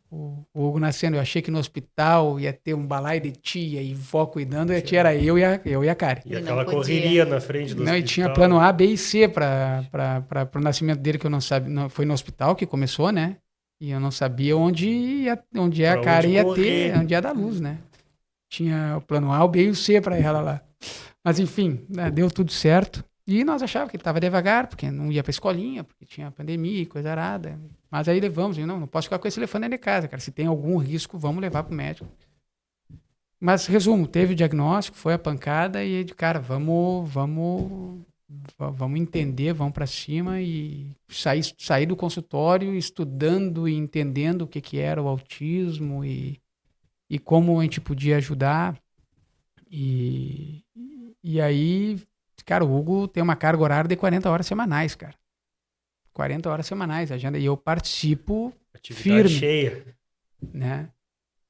o Hugo nascendo, eu achei que no hospital ia ter um balaio de tia e vó cuidando, e era eu e a Karen. E aquela correria na frente do não, hospital. E tinha plano A, B e C para o nascimento dele, que eu não sabia. Não, foi no hospital que começou, né? E eu não sabia onde a Karen ia ter, onde ia dar luz, né? Tinha o plano A, o B e o C para ela lá. Mas enfim, né, deu tudo certo. E nós achávamos que ele estava devagar, porque não ia para escolinha, porque tinha pandemia e coisa arada. Mas aí levamos, não posso ficar com esse elefante dentro de casa, cara. Se tem algum risco, vamos levar para o médico. Mas, resumo, teve o diagnóstico, foi a pancada e, cara, vamos entender, vamos para cima e sair do consultório estudando e entendendo o que era o autismo e como a gente podia ajudar. E aí, cara, o Hugo tem uma carga horária de 40 horas semanais, cara. 40 horas semanais, agenda, e eu participo atividade firme. cheia. Né?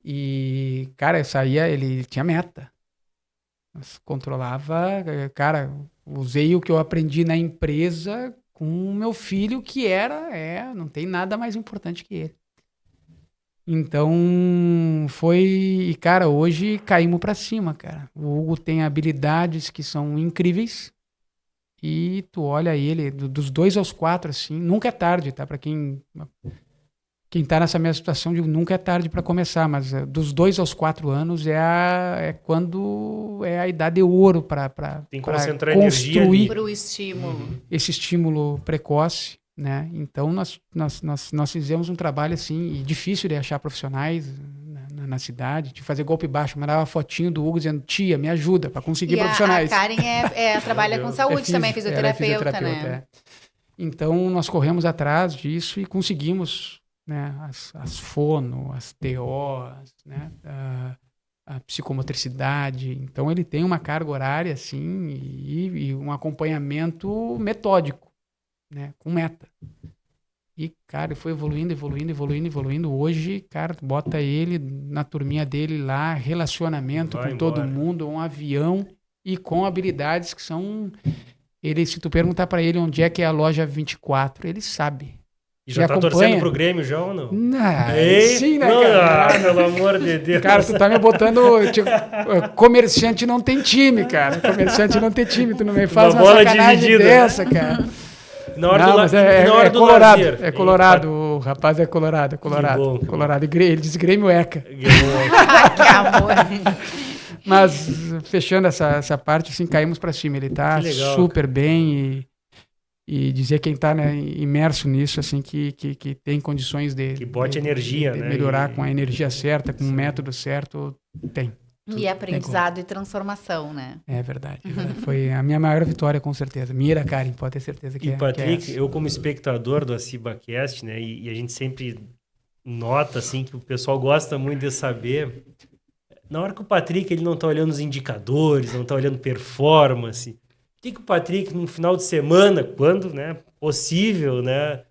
E, cara, eu saía, ele tinha meta. Mas controlava, cara, usei o que eu aprendi na empresa com o meu filho, que não tem nada mais importante que ele. Então, foi, cara, hoje caímos pra cima, cara. O Hugo tem habilidades que são incríveis. E tu olha ele, dos 2 aos 4, assim, nunca é tarde, tá? Pra quem tá nessa mesma situação, digo, nunca é tarde para começar, mas dos 2 aos 4 anos é quando é a idade de ouro para construir para o estímulo. Esse estímulo precoce, né? Então nós fizemos um trabalho assim, difícil de achar profissionais na cidade, de fazer golpe baixo, mandava fotinho do Hugo dizendo, tia, me ajuda para conseguir profissionais. A Karen trabalha com saúde também, fisioterapeuta, né? Então nós corremos atrás disso e conseguimos, né, as fono, as TOs, né, a psicomotricidade. Então ele tem uma carga horária assim e um acompanhamento metódico, né, com meta. E, cara, foi evoluindo. Hoje, cara, bota ele na turminha dele lá, relacionamento com todo mundo, um avião e com habilidades que são... se tu perguntar para ele onde é que é a loja 24, ele sabe. E já tá torcendo pro Grêmio já ou não? Não, sim, né, cara? Pelo amor de Deus. Cara, tu tá me botando... comerciante não tem time, cara. Comerciante não tem time. Tu não me faz uma sacanagem dividida dessa, cara. Na hora do colorado, lazer. É colorado, o rapaz é colorado. Bom, colorado. Ele diz Grêmio Eca. Que amor. Mas, fechando essa parte, assim, caímos pra cima. Ele tá legal, super bem e dizer quem tá, né, imerso nisso, assim, que tem condições que bote energia, de né? melhorar com a energia certa, com o método certo, tem. E aprendizado e transformação, né? É verdade. Foi a minha maior vitória, com certeza. Mira, Karen, pode ter certeza que E Patrick, eu como espectador do AcibaCast, né, e a gente sempre nota, assim, que o pessoal gosta muito de saber, na hora que o Patrick ele não tá olhando os indicadores, não tá olhando performance, o que o Patrick, no final de semana, quando, né, possível, né,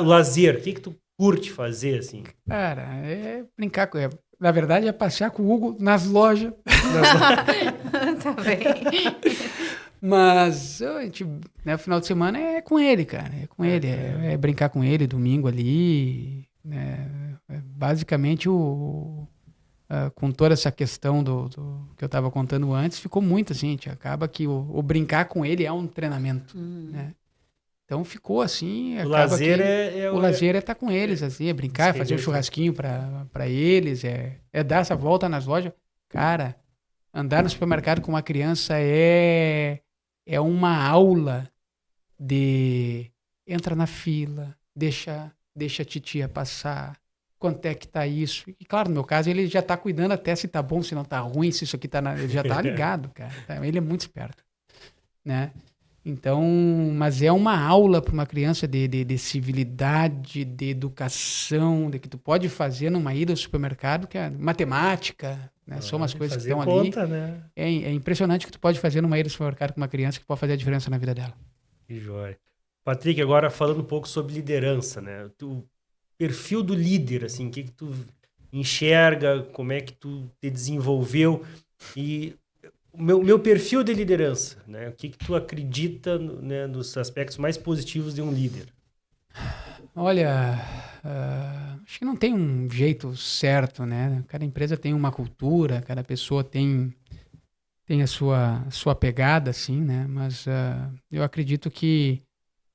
lazer, o que tu curte fazer, assim? Cara, é brincar com... Na verdade, é passear com o Hugo nas lojas. Tá bem. Mas a gente, né, o final de semana é com ele, cara. É com ele. É brincar com ele domingo ali. Né, basicamente, com toda essa questão do que eu estava contando antes, ficou muito assim. Gente, acaba que o brincar com ele é um treinamento. Né? Então ficou assim. O lazer o lazer é estar com eles, assim, é brincar, fazer um churrasquinho para eles, é dar essa volta nas lojas. Cara, andar no supermercado com uma criança é uma aula de entra na fila, deixa a titia passar, quanto é que tá isso. E claro, no meu caso, ele já tá cuidando até se tá bom, se não tá ruim, se isso aqui tá... Ele já tá ligado, cara. Ele é muito esperto, né? Então, mas é uma aula para uma criança de civilidade, de educação, de que tu pode fazer numa ida ao supermercado, que é matemática, né? São umas coisas que estão conta, ali. Né? É impressionante o que tu pode fazer numa ida ao supermercado com uma criança que pode fazer a diferença na vida dela. Que joia. Patrick, agora falando um pouco sobre liderança, né? O perfil do líder, assim, o que tu enxerga, como é que tu te desenvolveu e o meu perfil de liderança, né? O que tu acredita, né, nos aspectos mais positivos de um líder? Olha, acho que não tem um jeito certo, né? Cada empresa tem uma cultura, cada pessoa tem a sua pegada, assim, né? Mas eu acredito que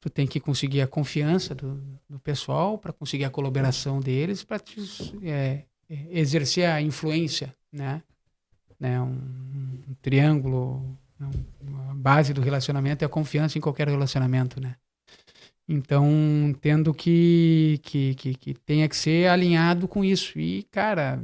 tu tem que conseguir a confiança do pessoal para conseguir a colaboração deles, para exercer a influência, né? Um triângulo, a base do relacionamento é a confiança em qualquer relacionamento, né? Então, entendo que tenha que ser alinhado com isso. E, cara,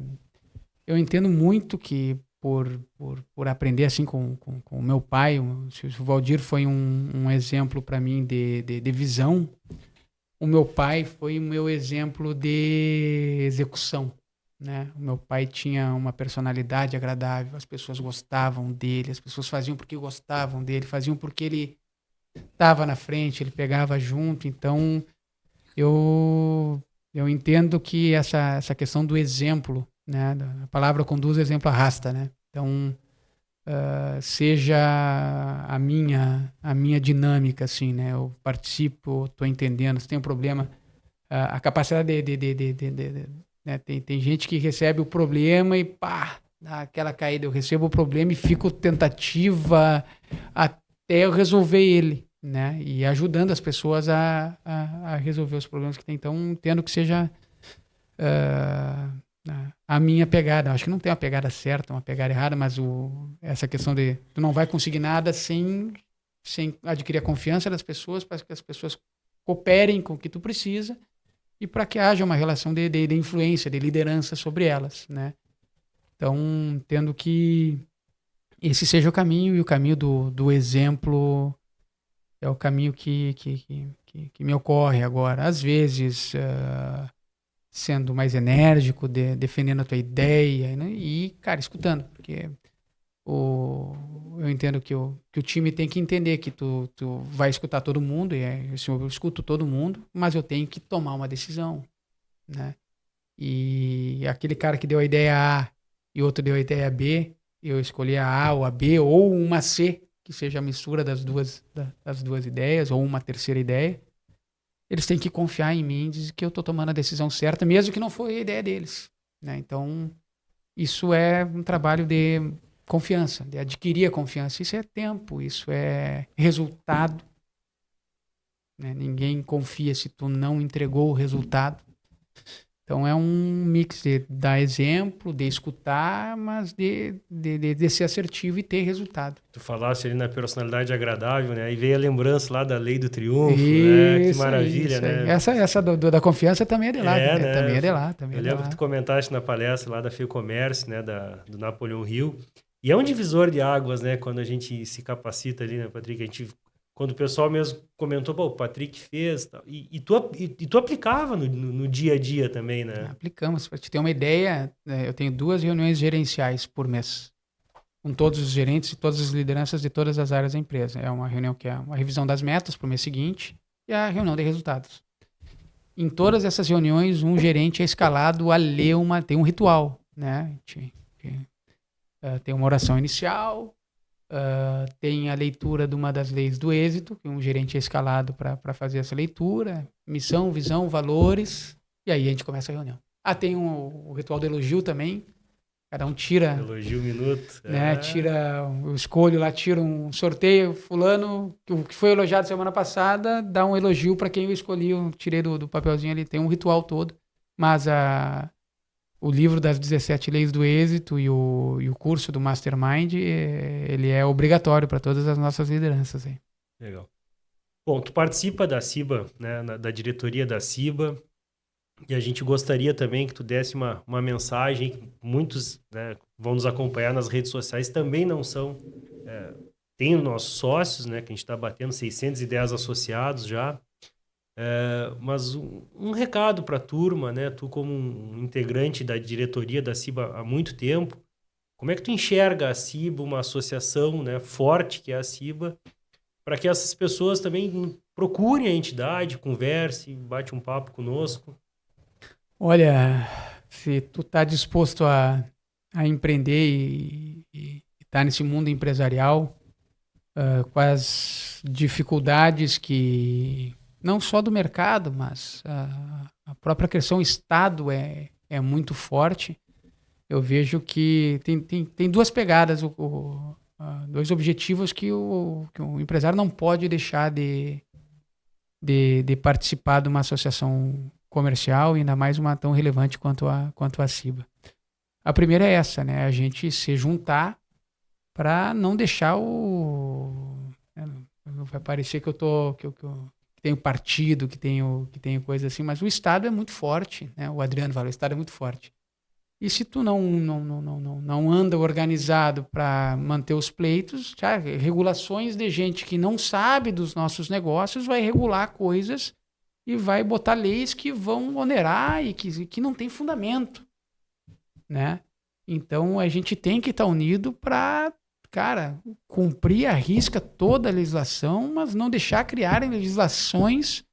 eu entendo muito que por aprender assim com o meu pai, o Valdir foi um exemplo para mim de visão. O meu pai foi o meu exemplo de execução, né? O meu pai tinha uma personalidade agradável, as pessoas gostavam dele, as pessoas faziam porque gostavam dele, faziam porque ele estava na frente, ele pegava junto. Então, eu entendo que essa questão do exemplo, né? A palavra conduz, o exemplo arrasta, né? Então, seja a minha dinâmica, assim, né? Eu participo, estou entendendo, se tem um problema, a capacidade né? Tem gente que recebe o problema e pá, dá aquela caída. Eu recebo o problema e fico tentativa até eu resolver ele, né? E ajudando as pessoas a resolver os problemas que tem. Então, entendo que seja a minha pegada. Acho que não tem uma pegada certa, uma pegada errada, mas essa questão de tu não vai conseguir nada sem adquirir a confiança das pessoas, para que as pessoas cooperem com o que tu precisa e para que haja uma relação de influência, de liderança sobre elas, né? Então, entendo que esse seja o caminho, e o caminho do exemplo é o caminho que me ocorre agora. Às vezes, sendo mais enérgico, defendendo a tua ideia, né? E, cara, escutando, porque eu entendo que o time tem que entender que tu vai escutar todo mundo, eu escuto todo mundo, mas eu tenho que tomar uma decisão, né? E aquele cara que deu a ideia A e outro deu a ideia B, eu escolhi a A ou a B ou uma C, que seja a mistura das duas ideias, ou uma terceira ideia. Eles têm que confiar em mim, dizer que eu estou tomando a decisão certa, mesmo que não foi a ideia deles, né? Então, isso é um trabalho de confiança, de adquirir a confiança. Isso é tempo, isso é resultado, né? Ninguém confia se tu não entregou o resultado. Então é um mix de dar exemplo, de escutar, mas de ser assertivo e ter resultado. Tu falaste ali na personalidade agradável, né? Aí veio a lembrança lá da lei do triunfo, né? Que maravilha, né? Essa da confiança também é de lá, né? Também é de lá. Eu lembro que tu comentaste na palestra lá da FEComércio, né? Do Napoleão Hill. E é um divisor de águas, né? Quando a gente se capacita ali, né, Patrick? Quando o pessoal mesmo comentou, pô, o Patrick fez, tal. E tu aplicava no dia a dia também, né? Aplicamos. Para te ter uma ideia, eu tenho 2 reuniões gerenciais por mês, com todos os gerentes e todas as lideranças de todas as áreas da empresa. É uma reunião que é uma revisão das metas para o mês seguinte e a reunião de resultados. Em todas essas reuniões, um gerente é escalado a ler tem um ritual, né? Tem uma oração inicial, Tem a leitura de uma das leis do êxito, que um gerente é escalado para fazer essa leitura, missão, visão, valores, e aí a gente começa a reunião. Tem o ritual do elogio também, cada um tira... Elogio um minuto. Né, eu escolho lá, tiro um sorteio, fulano, o que foi elogiado semana passada, dá um elogio para quem eu escolhi, eu tirei do papelzinho ali, tem um ritual todo, mas o livro das 17 leis do êxito e o curso do Mastermind, ele é obrigatório para todas as nossas lideranças. Aí. Legal. Bom, tu participa da CIBA, né, da diretoria da CIBA, e a gente gostaria também que tu desse uma mensagem, que muitos, né, vão nos acompanhar nas redes sociais, também não são, tem os nossos sócios, né, que a gente está batendo 610 associados já, mas um recado para a turma, né, tu como um integrante da diretoria da CIBA há muito tempo, como é que tu enxerga a CIBA, uma associação, né, forte que é a CIBA, para que essas pessoas também procurem a entidade, conversem, bate um papo conosco? Olha, se tu tá disposto a empreender e tá nesse mundo empresarial, com as dificuldades que, não só do mercado, mas a própria questão Estado é muito forte, eu vejo que tem duas pegadas, dois objetivos que o empresário não pode deixar de participar de uma associação comercial, e ainda mais uma tão relevante quanto a CIBA. A primeira é essa, né? A gente se juntar para não deixar vai parecer que que tenho partido, que tenho coisa assim, mas o Estado é muito forte, né? O Adriano fala, o Estado é muito forte. E se tu não anda organizado para manter os pleitos, regulações de gente que não sabe dos nossos negócios vai regular coisas e vai botar leis que vão onerar e que não tem fundamento, né? Então, a gente tem que estar unido para, cumprir à risca toda a legislação, mas não deixar criarem legislações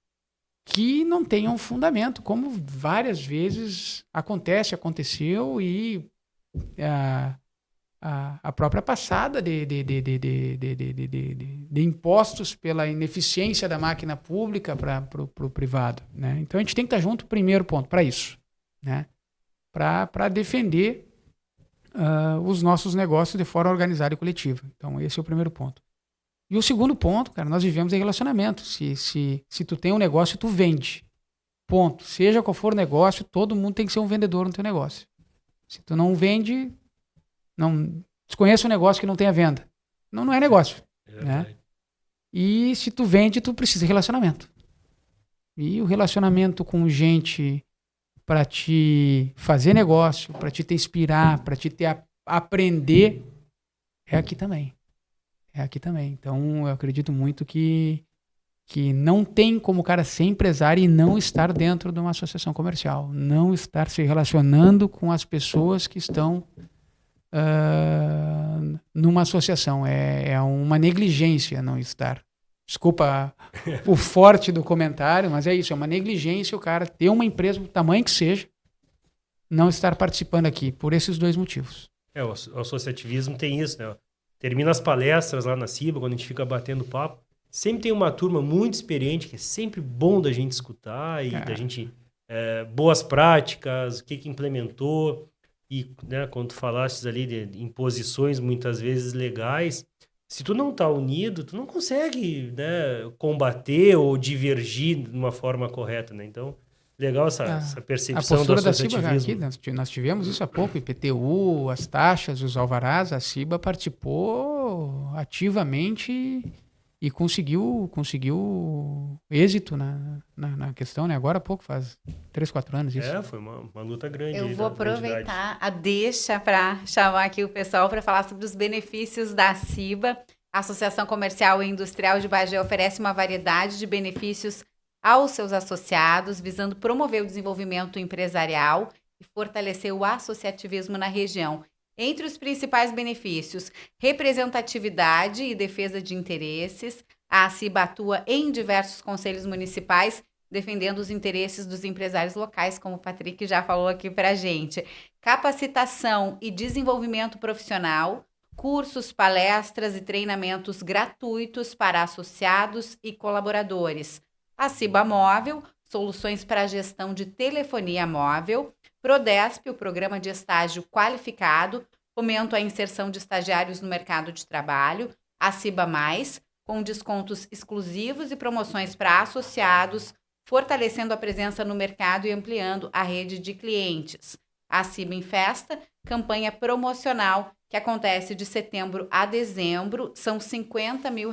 que não tenham fundamento, como várias vezes aconteceu, e a própria passada de impostos pela ineficiência da máquina pública para o privado, né? Então, a gente tem que estar junto, primeiro ponto, para isso, né? Para defender os nossos negócios de forma organizada e coletiva. Então, esse é o primeiro ponto. E o segundo ponto, nós vivemos em relacionamento. Se tu tem um negócio, tu vende. Ponto. Seja qual for o negócio, todo mundo tem que ser um vendedor no teu negócio. Se tu não vende, não desconheça um negócio que não tenha venda. Não é negócio. Né? E se tu vende, tu precisa de relacionamento. E o relacionamento com gente para te fazer negócio, para te inspirar, para te aprender, é aqui também. Então, eu acredito muito que não tem como o cara ser empresário e não estar dentro de uma associação comercial. Não estar se relacionando com as pessoas que estão numa associação. É uma negligência não estar. Desculpa o forte do comentário, mas é isso. É uma negligência o cara ter uma empresa do tamanho que seja, não estar participando aqui, por esses dois motivos. O associativismo tem isso, né? Termina as palestras lá na CIBA, quando a gente fica batendo papo, sempre tem uma turma muito experiente, que é sempre bom da gente escutar, e da gente, boas práticas, o que implementou, e, né, quando tu falaste ali de imposições muitas vezes legais, se tu não tá unido, tu não consegue, né, combater ou divergir de uma forma correta, né? Então, legal essa percepção do associativismo. A postura da CIBA aqui, nós tivemos isso há pouco, IPTU, as taxas, os alvarás, a CIBA participou ativamente e conseguiu êxito na questão, né? Agora há pouco, faz 3, 4 anos isso. Foi uma luta grande. Eu vou aproveitar a deixa para chamar aqui o pessoal para falar sobre os benefícios da CIBA. A Associação Comercial e Industrial de Bagé oferece uma variedade de benefícios aos seus associados, visando promover o desenvolvimento empresarial e fortalecer o associativismo na região. Entre os principais benefícios, representatividade e defesa de interesses. A CIBA atua em diversos conselhos municipais, defendendo os interesses dos empresários locais, como o Patrick já falou aqui para a gente. Capacitação e desenvolvimento profissional, cursos, palestras e treinamentos gratuitos para associados e colaboradores. A Ciba Móvel, soluções para a gestão de telefonia móvel. Prodesp, o programa de estágio qualificado, fomento a inserção de estagiários no mercado de trabalho. A Ciba Mais, com descontos exclusivos e promoções para associados, fortalecendo a presença no mercado e ampliando a rede de clientes. A Ciba em Festa, campanha promocional que acontece de setembro a dezembro, são R$50 mil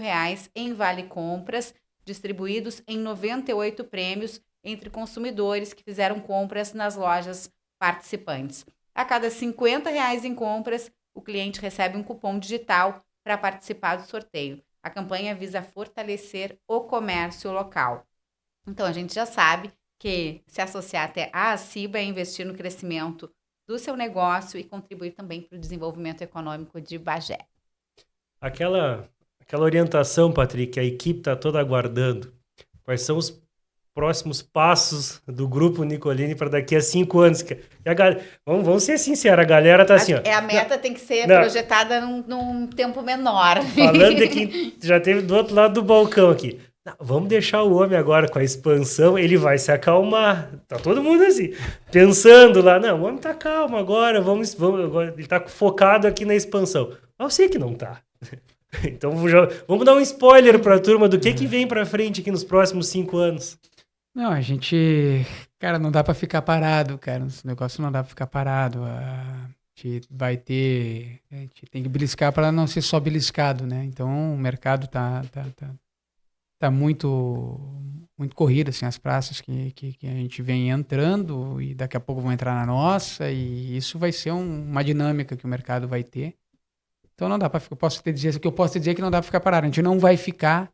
em vale compras, distribuídos em 98 prêmios entre consumidores que fizeram compras nas lojas participantes. A cada R$50 em compras, o cliente recebe um cupom digital para participar do sorteio. A campanha visa fortalecer o comércio local. Então, a gente já sabe que se associar até à Ciba é investir no crescimento do seu negócio e contribuir também para o desenvolvimento econômico de Bagé. Aquela orientação, Patrick, a equipe está toda aguardando. Quais são os próximos passos do Grupo Nicolini para daqui a 5 anos? Vamos ser sinceros, a galera está assim... A meta tem que ser projetada num tempo menor. Falando de quem já teve do outro lado do balcão aqui. Vamos deixar o homem agora com a expansão, ele vai se acalmar. Tá todo mundo assim, pensando lá. Não, o homem tá calmo agora, agora ele tá focado aqui na expansão. Mas eu sei que não tá. Então vamos dar um spoiler pra turma do que vem pra frente aqui nos próximos 5 anos. Não, a gente... Cara, não dá pra ficar parado, cara. Esse negócio não dá pra ficar parado. A gente vai ter... A gente tem que beliscar pra não ser só beliscado, né? Então o mercado tá muito corrido, assim, as praças que a gente vem entrando e daqui a pouco vão entrar na nossa, e isso vai ser uma dinâmica que o mercado vai ter. Então não dá para ficar, eu posso te dizer que não dá para ficar parado, a gente não vai ficar,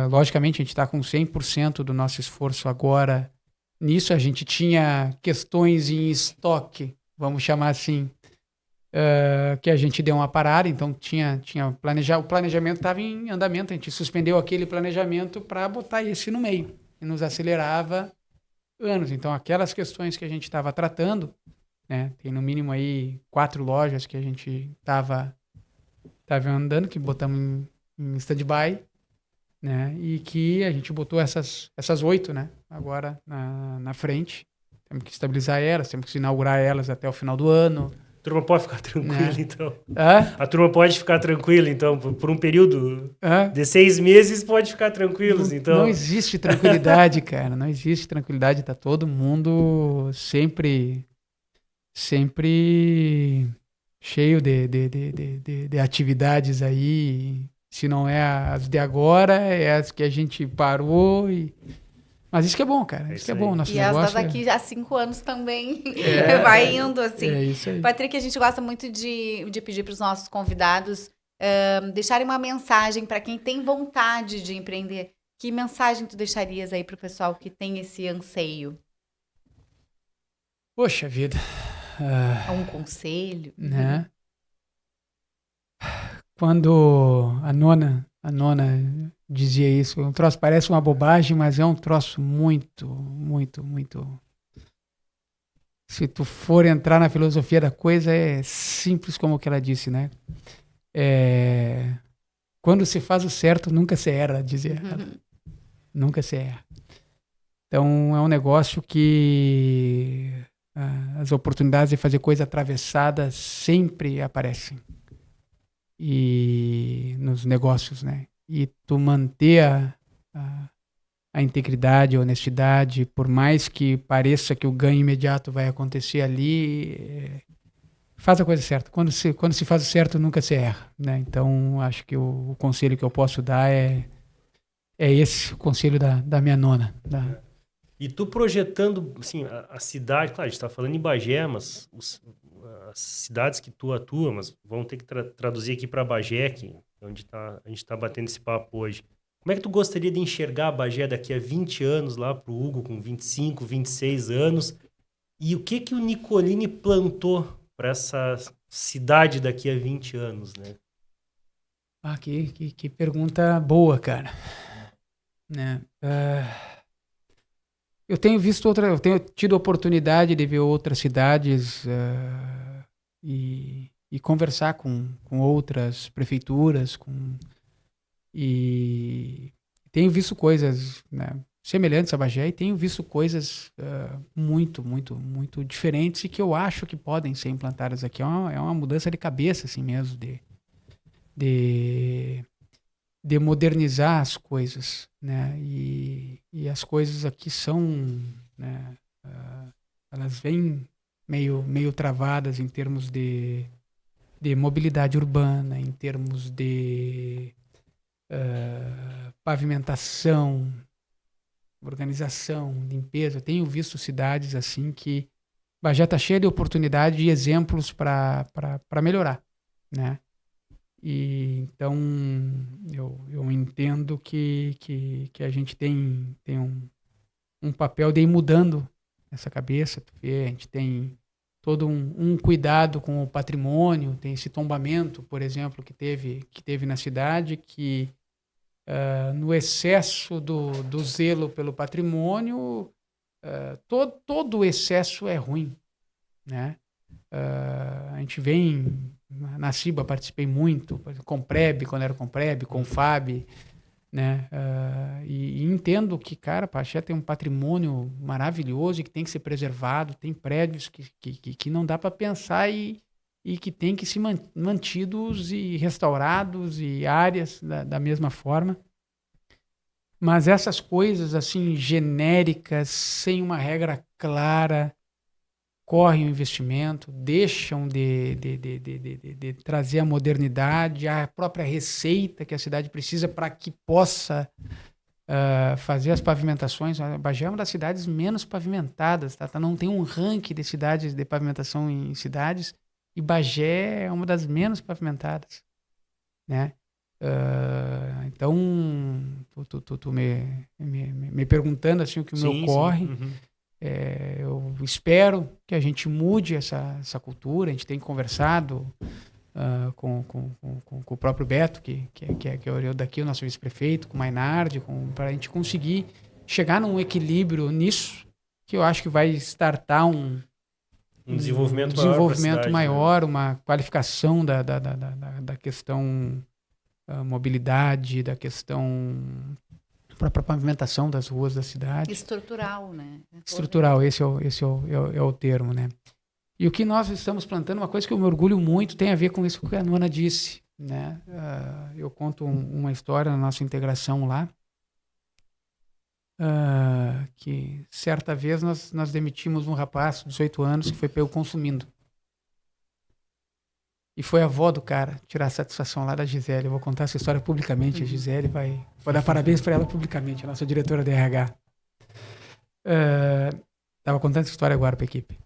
logicamente a gente está com 100% do nosso esforço agora nisso, a gente tinha questões em estoque, vamos chamar assim, que a gente deu uma parada, então o planejamento estava em andamento, a gente suspendeu aquele planejamento para botar esse no meio, e nos acelerava anos. Então aquelas questões que a gente estava tratando, né, tem no mínimo aí 4 lojas que a gente estava andando, que botamos em stand-by, né, e que a gente botou essas 8, né, agora na frente. Temos que estabilizar elas, temos que inaugurar elas até o final do ano. A turma pode ficar tranquila, então. Hã? A turma pode ficar tranquila, então, por um período de 6 meses, pode ficar tranquilos, então. Não existe tranquilidade, cara. Não existe tranquilidade. Tá todo mundo sempre cheio de atividades aí. Se não é as de agora, é as que a gente parou e... Mas isso que é bom, cara. Isso que é bom. Nosso negócio as daqui a 5 anos também vai indo, assim. É isso aí. Patrick, a gente gosta muito de pedir para os nossos convidados deixarem uma mensagem para quem tem vontade de empreender. Que mensagem tu deixarias aí para o pessoal que tem esse anseio? Poxa vida. Um conselho? Né? Quando a nona dizia isso, um troço parece uma bobagem, mas é um troço muito, muito, muito... Se tu for entrar na filosofia da coisa, é simples como o que ela disse, né? Quando se faz o certo, nunca se erra, dizia ela. Nunca se erra. Então, é um negócio que as oportunidades de fazer coisa atravessada sempre aparecem. E nos negócios, né? E tu manter a integridade, a honestidade, por mais que pareça que o ganho imediato vai acontecer ali, faz a coisa certa. Quando se faz o certo, nunca se erra, né? Então, acho que o conselho que eu posso dar é esse, o conselho da minha nona. E tu projetando, assim, a cidade, claro, a gente está falando em Bagé, mas as cidades que tu atua, mas vão ter que traduzir aqui para Bagé, que onde a gente está batendo esse papo hoje. Como é que tu gostaria de enxergar a Bagé daqui a 20 anos, lá pro Hugo com 25, 26 anos? E o que o Nicolini plantou para essa cidade daqui a 20 anos, né? Que pergunta boa, cara. Né? Eu tenho tido a oportunidade de ver outras cidades e conversar com outras prefeituras, e tenho visto coisas, né, semelhantes a Bagé, e tenho visto coisas muito, muito, muito diferentes e que eu acho que podem ser implantadas aqui. É uma mudança de cabeça, assim mesmo, de modernizar as coisas, né? E as coisas aqui são, né, elas vêm meio travadas em termos de mobilidade urbana, em termos de pavimentação, organização, limpeza. Eu tenho visto cidades assim que Bagé está cheia de oportunidade e exemplos para melhorar, né? E então eu entendo que a gente tem um papel de ir mudando essa cabeça. Tu vê, a gente tem todo um cuidado com o patrimônio, tem esse tombamento, por exemplo, que teve na cidade, que no excesso do zelo pelo patrimônio, todo o excesso é ruim, né? A gente vem na Ciba, participei muito, com Preb, quando era com Preb, com FAB, né? E entendo que, cara, Bagé tem um patrimônio maravilhoso e que tem que ser preservado, tem prédios que não dá para pensar e que tem que ser mantidos e restaurados, e áreas da mesma forma. Mas essas coisas assim genéricas, sem uma regra clara, correm o investimento, deixam de trazer a modernidade, a própria receita que a cidade precisa para que possa fazer as pavimentações. A Bagé é uma das cidades menos pavimentadas, tá? Não tem um ranking de cidades de pavimentação em cidades, e Bagé é uma das menos pavimentadas, né? Então, tu me perguntando assim o que me ocorre. Uhum. Eu espero que a gente mude essa cultura. A gente tem conversado com o próprio Beto, que é daqui, o nosso vice-prefeito, com o Mainardi, para a gente conseguir chegar num equilíbrio nisso, que eu acho que vai startar um desenvolvimento maior, né? Uma qualificação da questão mobilidade, da questão própria pavimentação das ruas da cidade. Estrutural, né? Estrutural, esse é o termo, né? E o que nós estamos plantando, uma coisa que eu me orgulho muito, tem a ver com isso que a Nona disse, né? Eu conto uma história na nossa integração lá, que certa vez nós demitimos um rapaz de 18 anos que foi pego consumindo. E foi a avó do cara tirar a satisfação lá da Gisele. Eu vou contar essa história publicamente. A Gisele vai dar parabéns para ela publicamente, a nossa diretora de RH. Tava contando essa história agora para a equipe.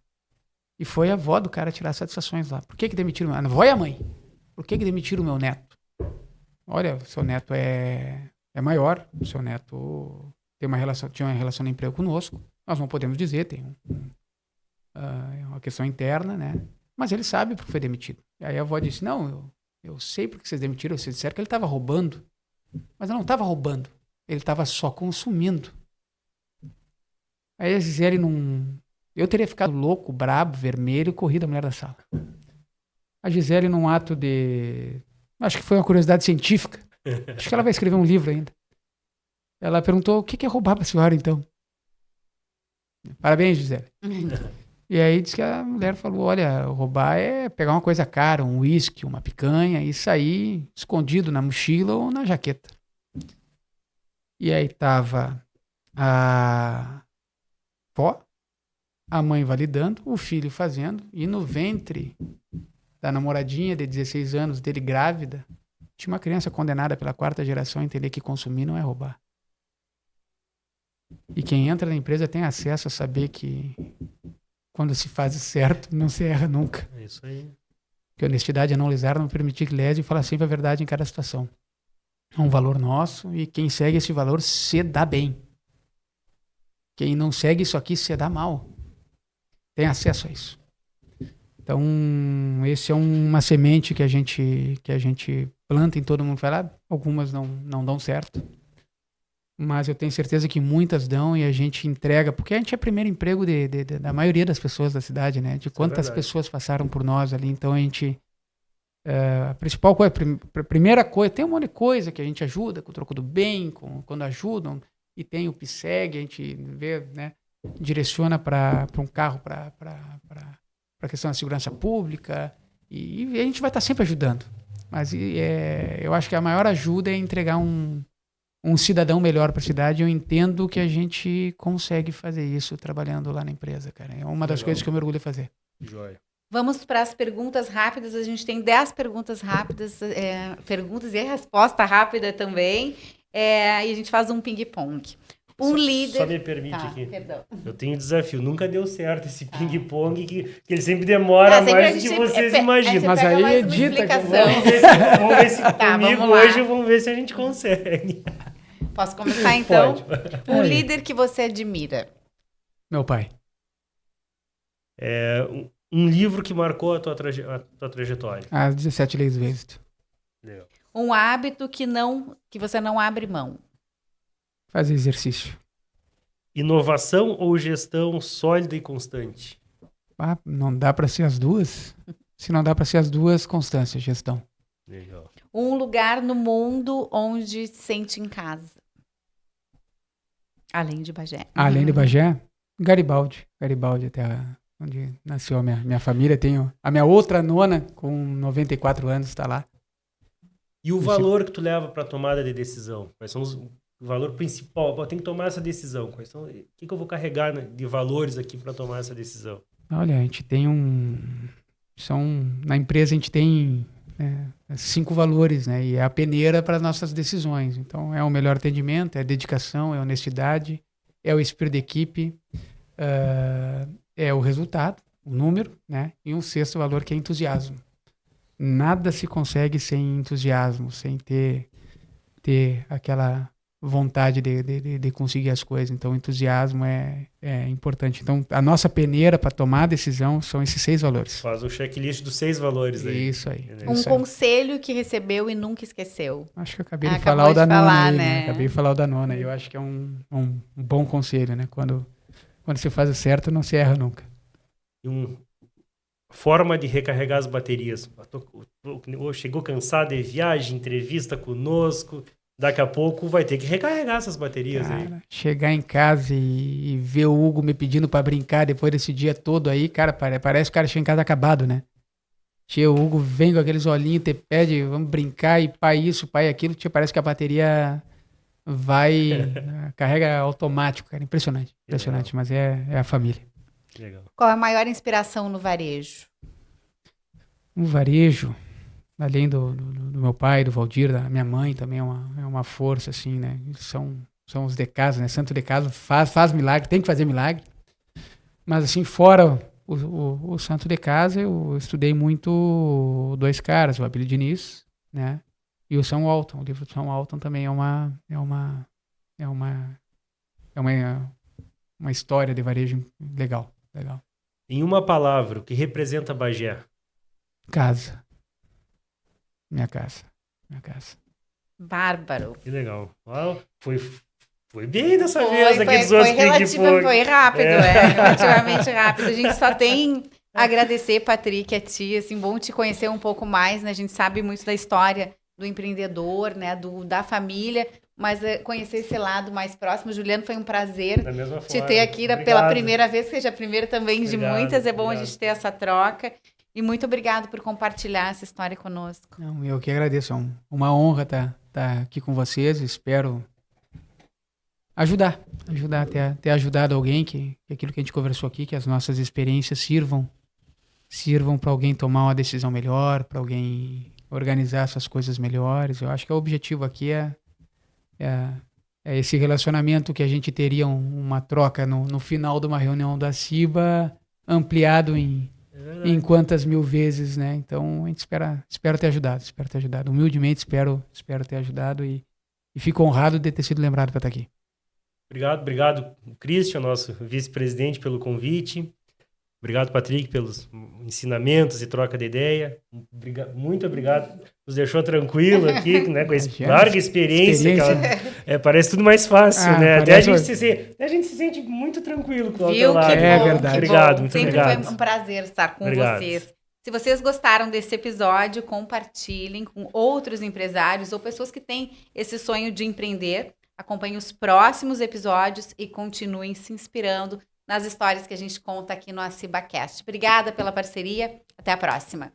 E foi a avó do cara tirar satisfações lá. Por que demitiram? A avó e a mãe. Por que demitiram o meu neto? Olha, o seu neto é maior. O seu neto tinha uma relação de emprego conosco. Nós não podemos dizer, tem uma questão interna, né? Mas ele sabe porque foi demitido. E aí a avó disse, não, eu sei porque vocês demitiram. Vocês disseram que ele estava roubando. Mas ele não estava roubando. Ele estava só consumindo. Aí a Gisele não... Eu teria ficado louco, brabo, vermelho, e corrido a mulher da sala. A Gisele, num ato de... Acho que foi uma curiosidade científica. Acho que ela vai escrever um livro ainda. Ela perguntou, o que é roubar para a senhora, então? Parabéns, Gisele. E aí disse que a mulher falou, olha, roubar é pegar uma coisa cara, um uísque, uma picanha, e sair escondido na mochila ou na jaqueta. E aí tava a avó, a mãe validando, o filho fazendo, e no ventre da namoradinha de 16 anos dele grávida, tinha uma criança condenada pela 4ª geração a entender que consumir não é roubar. E quem entra na empresa tem acesso a saber que quando se faz certo, não se erra nunca. É isso aí. Que honestidade é não lesar, não permitir que lese e falar sempre a verdade em cada situação. É um valor nosso e quem segue esse valor se dá bem. Quem não segue isso aqui se dá mal. Tem acesso a isso. Então, esse é uma semente que a gente planta em todo mundo. Algumas não dão certo. Mas eu tenho certeza que muitas dão e a gente entrega, porque a gente é o primeiro emprego da maioria das pessoas da cidade, né? De quantas pessoas passaram por nós ali. Então a gente A principal coisa, a primeira coisa, tem um monte de coisa que a gente ajuda, com o troco do bem, quando ajudam, e tem o PSEG, a gente vê, né, direciona para um carro para a questão da segurança pública, e a gente vai estar sempre ajudando. Mas eu acho que a maior ajuda é entregar um cidadão melhor para a cidade. Eu entendo que a gente consegue fazer isso trabalhando lá na empresa, cara. É uma das coisas que eu me orgulho de fazer. Joia. Vamos para as perguntas rápidas. A gente tem 10 perguntas rápidas, perguntas e resposta rápida também. E a gente faz um ping-pong. Líder... Só me permite aqui. Perdão. Eu tenho um desafio. Nunca deu certo esse ping-pong, que ele sempre demora mais do que vocês imaginam. Mas aí edita. Vamos ver se comigo hoje, vamos ver se a gente consegue. Posso começar, então? Pode. Líder que você admira. Meu pai. Um livro que marcou a tua trajetória. As 17 Leis do Êxito. Legal. Um hábito que você não abre mão. Fazer exercício. Inovação ou gestão sólida e constante? Não dá para ser as duas? Se não dá para ser as duas, constância, gestão. Legal. Um lugar no mundo onde se sente em casa. Além de Bagé. Além de Bagé, Garibaldi. Garibaldi, até onde nasceu a minha família. Tenho a minha outra nona, com 94 anos, está lá. E o valor que tu leva para a tomada de decisão? Quais são o valor principal? Eu tenho que tomar essa decisão. O que eu vou carregar de valores aqui para tomar essa decisão? Olha, a gente tem na empresa a gente tem 5 valores, né? E é a peneira para as nossas decisões. Então, é o melhor atendimento, é a dedicação, é a honestidade, é o espírito de equipe, é o resultado, o número, né? E um sexto valor que é entusiasmo. Nada se consegue sem entusiasmo, sem ter aquela vontade de conseguir as coisas. Então, o entusiasmo é importante. Então, a nossa peneira para tomar a decisão são esses 6 valores. Faz o checklist dos 6 valores aí. Isso aí. Conselho que recebeu e nunca esqueceu. Acho que eu acabei de falar o da nona. Né? Acabei de falar o da nona. Eu acho que é um bom conselho, né? Quando você faz o certo, não se erra nunca. E forma de recarregar as baterias. Chegou cansado de viagem, entrevista conosco. Daqui a pouco vai ter que recarregar essas baterias. Cara, aí. Chegar em casa e ver o Hugo me pedindo pra brincar depois desse dia todo aí, cara, parece que o cara chega em casa acabado, né? Tia, o Hugo vem com aqueles olhinhos, te pede, vamos brincar, e pai isso, pai aquilo, tia, parece que a bateria carrega automático, cara, impressionante, mas é a família. Legal. Qual a maior inspiração no varejo? No varejo, além do meu pai, do Valdir, da minha mãe também é uma força, assim, né? São os de casa, né? Santo de casa faz milagre, tem que fazer milagre. Mas, assim, fora o santo de casa, eu estudei muito 2 caras, o Abílio Diniz, né? E o São Walton. O livro do São Walton também é uma história de varejo legal. Em uma palavra, o que representa Bagé? Casa. Minha casa. Bárbaro. Que legal. Uau, foi bem dessa vez aqui dos outros ping-pong. Foi rápido, relativamente rápido. A gente só tem a agradecer, Patrick, a ti, assim, bom te conhecer um pouco mais, né? A gente sabe muito da história do empreendedor, né? Da família, mas conhecer esse lado mais próximo. Juliano, foi um prazer te ter aqui pela primeira vez, que seja a primeira também de muitas. É bom a gente ter essa troca. E muito obrigado por compartilhar essa história conosco. Não, eu que agradeço. É uma honra estar aqui com vocês. Espero ajudar ter ajudado alguém, que aquilo que a gente conversou aqui, que as nossas experiências sirvam para alguém tomar uma decisão melhor, para alguém organizar essas coisas melhores. Eu acho que o objetivo aqui é esse relacionamento que a gente teria uma troca no final de uma reunião da CIBA, ampliado em quantas mil vezes, né? Então, a gente espero ter ajudado. Humildemente, espero ter ajudado e fico honrado de ter sido lembrado para estar aqui. Obrigado, Christian, nosso vice-presidente, pelo convite. Obrigado, Patrick, pelos ensinamentos e troca de ideia. Muito obrigado. Nos deixou tranquilo aqui, né? Com essa larga experiência. Parece tudo mais fácil, né? Até a gente se sente muito tranquilo com o teu lado. É verdade. Obrigado, muito Sempre obrigado. Foi um prazer estar com vocês. Se vocês gostaram desse episódio, compartilhem com outros empresários ou pessoas que têm esse sonho de empreender. Acompanhem os próximos episódios e continuem se inspirando nas histórias que a gente conta aqui no AcibaCast. Obrigada pela parceria. Até a próxima.